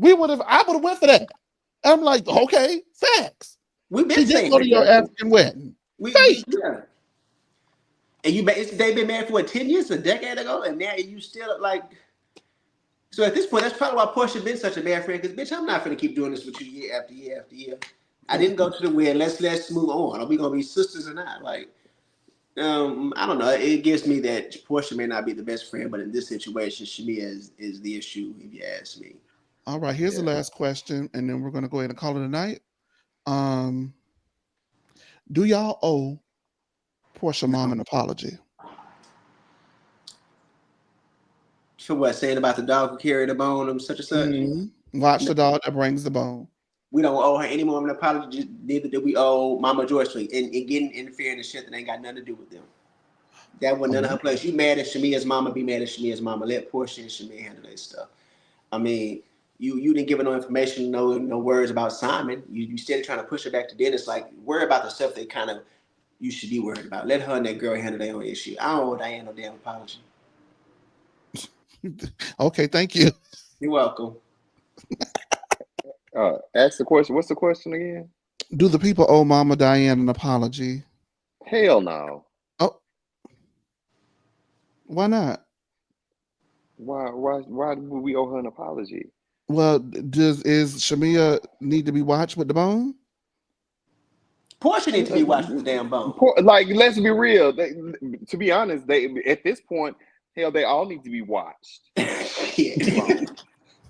I would have went for that. I'm like, okay, facts. We've been she didn't go to your African wedding. Yeah. And they've been married for what, 10 years, a decade ago, and now you still like. So at this point, that's probably why Portia been such a bad friend. Because bitch, I'm not gonna keep doing this with you year after year after year. I didn't go to the wedding. Let's move on. Are we gonna be sisters or not? Like, I don't know. It gives me that Portia may not be the best friend, but in this situation, Shamea is the issue, if you ask me. All right, here's the last question, and then we're gonna go ahead and call it a night. Do y'all owe Portia mom an apology? For what? Saying about the dog who carried the bone and such and such? Mm-hmm. Watch the dog that brings the bone. We don't owe her any more of an apology. Neither do we owe Mama Joyce and getting interfering in shit that ain't got nothing to do with them. That wasn't none of her place. You mad at Shamea's mama, be mad at Shamea's mama. Let Portia and Shamea handle their stuff. I mean, you didn't give her no information, no words about Simon. You still trying to push her back to Dennis. Like, worry about the stuff that kind of you should be worried about. Let her and that girl handle their own issue. I don't owe Diane no damn apology. Okay, thank you. You're welcome. Ask the question. What's the question again? Do the people owe Mama Diane an apology? Hell no. Oh, why not? Why would we owe her an apology? Well, is Shamea need to be watched with the bone? Portia needs to be watched with the damn bone. Like, let's be real. To be honest, at this point, hell, they all need to be watched. Yeah.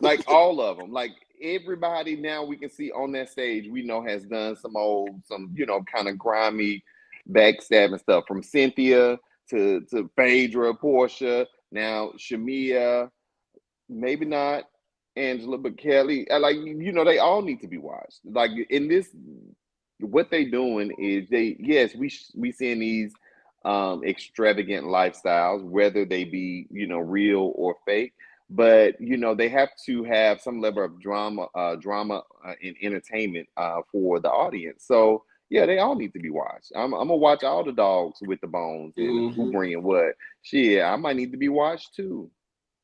Like all of them. Like everybody now we can see on that stage, we know has done some kind of grimy backstabbing stuff, from Cynthia to Phaedra, Portia, now Shamea, maybe not Angela, but Kelly. Like, they all need to be watched. Like in this, what they doing is we seeing these extravagant lifestyles, whether they be real or fake, but they have to have some level of drama and entertainment for the audience. So yeah, they all need to be watched. I'm gonna watch all the dogs with the bones and who bringing what. Shit, I might need to be watched too.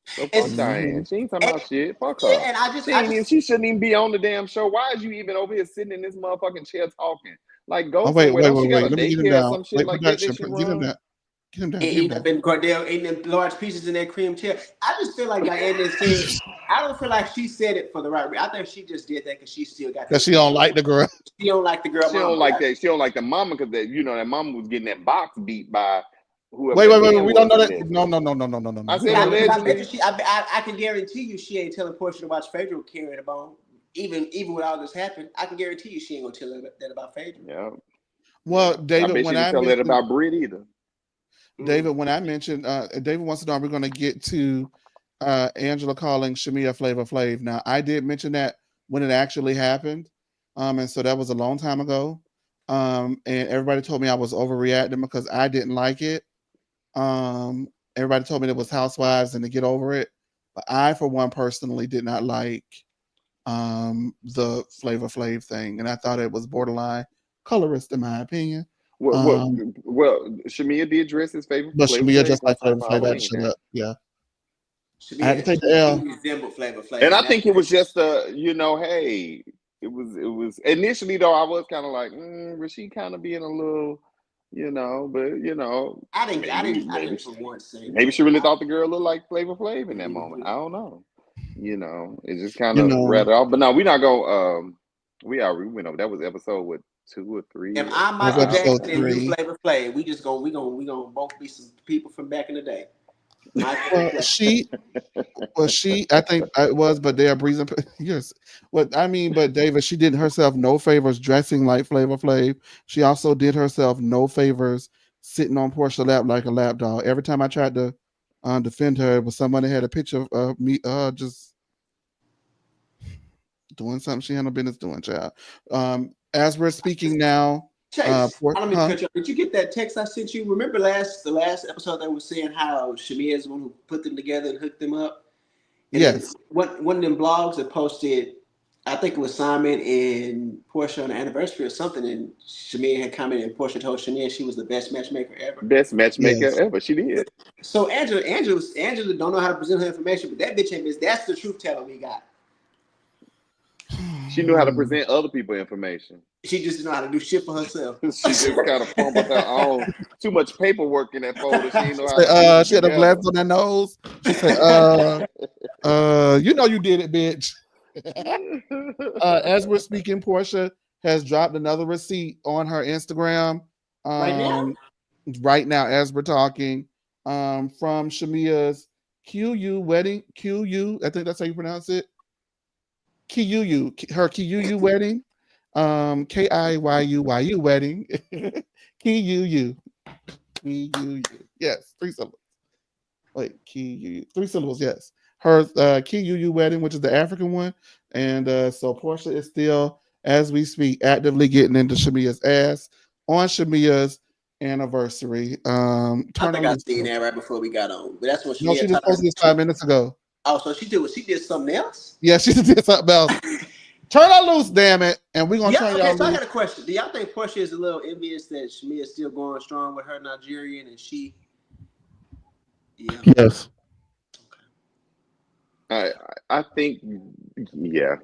So fuck Diane. She ain't talking about shit. Fuck her. And she shouldn't even be on the damn show. Why is you even over here sitting in this motherfucking chair talking? Like, go somewhere. Wait. She got a Let me get him daycare or down. some shit Wait, like that she get him run? down. Get him down. And Get him eating down. up in Cordell, eating them large pieces in that cream chair. I just feel like Diana said, I don't feel like she said it for the right reason. I think she just did that because she still got Because that. she don't like the girl. She don't like the girl She don't mama. like that. She don't like the mama because that mama was getting that box beat by whoever Wait, that wait, wait. man We don't was know in that. this. No, no, no, no, no, no, no, no. I We said don't know Because I bet allegedly. you I can guarantee you she ain't telling Portia to watch Phaedra carrying a bone. Even with all this happened, I can guarantee you she ain't gonna tell her that about Phaedra. Yeah. Well, I David, bet she when didn't I tell that mentioned about Britt either. David, when I mentioned David wants to know, we're going to get to Angela calling Shamea Flavor Flav. Now, I did mention that when it actually happened, and so that was a long time ago. And everybody told me I was overreacting because I didn't like it. Everybody told me it was Housewives and to get over it, but I, for one, personally did not like the Flavor Flav thing, and I thought it was borderline colorist in my opinion. Well, Shamea did dress his favorite But Flavor Shamea, Flav just one like time Flavor for Flav, I had to Halloween. shut Yeah. up. Yeah, She I had to take the L. resembled Flavor Flav. And I think it was just hey, it was initially though I was kind of like, was she kind of being a little, but I maybe didn't for once say maybe that. she really thought the girl looked like Flavor Flav in that moment. I don't know. It just kind You of know, rather off. But no, we're not going. We went over. That was episode what 2 or 3 If or I'm that was Michael 5. episode Jackson and you 3. Flavor Flav, we gonna both be some people from back in the day. Michael Well, and I think it was, but they are breezing. Yes, what I mean, but David, she did herself no favors dressing like Flavor Flav. She also did herself no favors sitting on Portia's lap like a lap dog. Every time I tried to defend her, it was somebody had a picture of me just doing something she had no business doing, child. As we're speaking now, Chase, I don't mean to cut you off. Did you get that text I sent you? Remember the last episode that was saying how Shamea is the one who put them together and hooked them up? And yes, then one of them blogs that posted, I think it was Simon and Portia on the anniversary or something, and Shamea had commented and Portia told Shamea she was the best matchmaker ever. Best matchmaker yes. ever. She did. So Angela don't know how to present her information, but that bitch ain't miss. That's the truth teller we got. She knew how to present other people information. She just didn't know how to do shit for herself. She just kind of fumbled her own. Too much paperwork in that folder. She didn't know how to put it She had the together. glasses on her nose. She said, you did it, bitch. As we're speaking, Portia has dropped another receipt on her Instagram. Right now, as we're talking, from Shamea's QU wedding. QU, I think that's how you pronounce it. QU, her QU wedding. KIYU wedding. QU. QU. Yes, 3 syllables. Wait, QU. 3 syllables, yes. Her QU wedding, which is the African one. And so Portia is still, as we speak, actively getting into Shamea's ass on Shamea's anniversary. I think I seen that right before we got on. But that's what No, she just posted this 5 minutes ago. Oh, so she did something else? Yeah, she did something else. Turn her loose, damn it. And we're gonna turn y'all loose. So I got a question. Do y'all think Portia is a little envious that Shamea is still going strong with her Nigerian and she? Yeah. Yes. I think, yeah.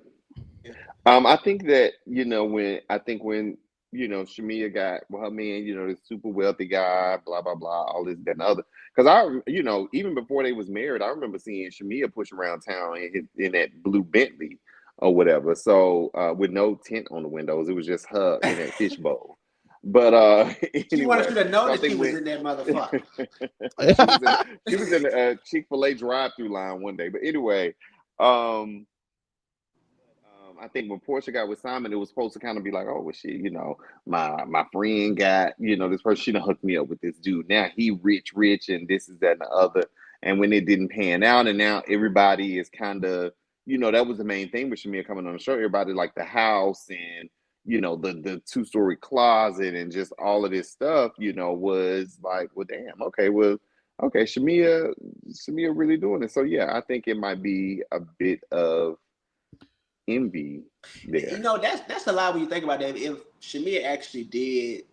I think that when Shamea got her man, this super wealthy guy, blah blah blah, all this that and the other. Because even before they was married, I remember seeing Shamea push around town in that blue Bentley or whatever. So with no tint on the windows, it was just her in that fishbowl. But anyway, she wanted you to know that she was in that motherfucker. she was in the Chick-fil-A drive-through line one day. But anyway, I think when Portia got with Simon, it was supposed to kind of be like, oh, well, shit, my friend got, this person, she done hooked me up with this dude. Now he rich, and this is that and the other. And when it didn't pan out, and now everybody is kind of, that was the main thing with Shamea coming on the show. Everybody liked the house and, the 2-story closet and just all of this stuff, was like, well, damn, okay, Shamea really doing it. So yeah, I think it might be a bit of envy there. That's a lot when you think about that. If Shamea actually did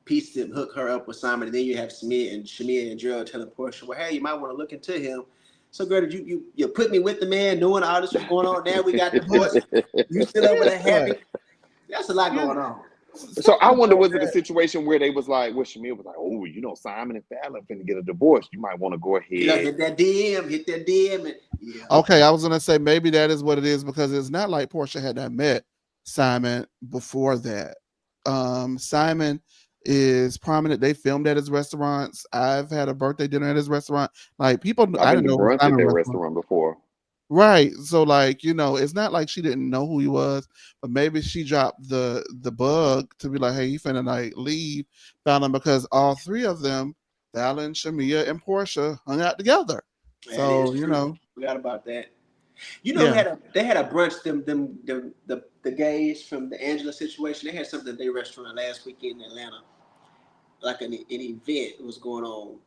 hook her up with Simon, and then you have Shamea and Gerald telling Portia, well, hey, you might want to look into him. So, girl, did you put me with the man, knowing all this was going on? Now we got divorced. You still over there happy? That's a lot going on. So I wonder, was it a situation where they was like, well, Shamea was like, oh, you know, Simon and Fallon finna get a divorce. You might want to go ahead. Hit that DM, and yeah. Okay, I was gonna say maybe that is what it is because it's not like Portia had not met Simon before that. Simon is prominent. They filmed at his restaurants. I've had a birthday dinner at his restaurant. Like people, I've I been didn't to know brunch at Simon their restaurant. restaurant before. Right. So like, you know, it's not like she didn't know who he was, but maybe she dropped the bug to be like, hey, you finna like leave Fallon because all three of them, Fallon, Shamea, and Portia, hung out together. So, you know. Forgot about that. You know, Yeah. they had a brunch, the gays from the Angela situation. They had something at their restaurant last weekend in Atlanta. Like an event was going on.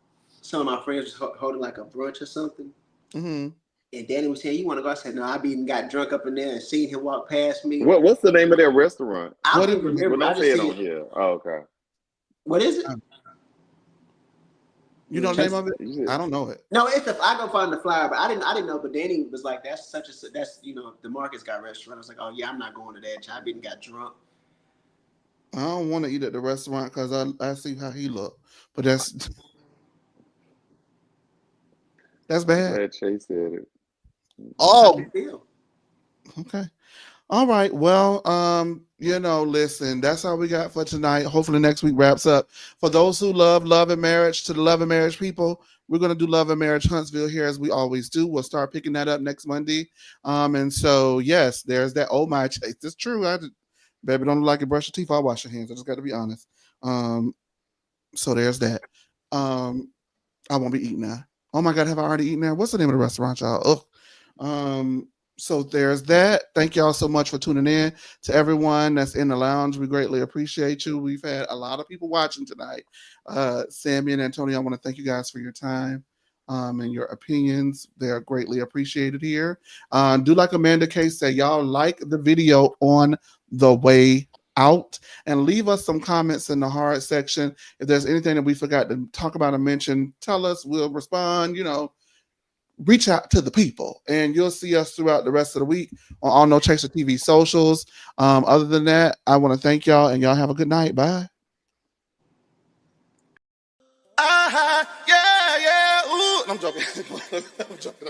Some of my friends was holding like a brunch or something. Mm-hmm. And Danny was saying, you want to go? I said, no, I been got drunk up in there and seen him walk past me. What's the name of their restaurant? I don't even remember. Well, don't say it on here. Oh, okay. What is it? You know the name of it? I don't know it. No, I go find the flyer, but I didn't know. But Danny was like, that's you know, the Marcus got restaurant. I was like, oh yeah, I'm not going to that. I didn't got drunk. I don't want to eat at the restaurant because I see how he look, but that's bad. Glad Chase said it. Oh, okay. All right. Well, you know, listen, that's all we got for tonight. Hopefully next week wraps up. For those who love and marriage, to the love and marriage people, we're going to do Love and Marriage Huntsville here as we always do. We'll start picking that up next Monday. And so, yes, there's that. Oh my, Chase, it's true. Baby, don't look like you brush your teeth. I'll wash your hands. I just got to be honest. So there's that. I won't be eating now. Oh my God, have I already eaten there? What's the name of the restaurant, y'all? So there's that. Thank y'all so much for tuning in. To everyone that's in the lounge, we greatly appreciate you. We've had a lot of people watching tonight. Sammie and Antonio, I want to thank you guys for your time and your opinions. They're greatly appreciated here. Do like Amanda K said, y'all like the video on the way out and leave us some comments in the hard section. If there's anything that we forgot to talk about or mention, tell us. We'll respond, you know. Reach out to the people, and you'll see us throughout the rest of the week on All No Chaser TV socials. Other than that, I want to thank y'all, and y'all have a good night. Bye. Yeah. Ooh. I'm joking. I'm joking.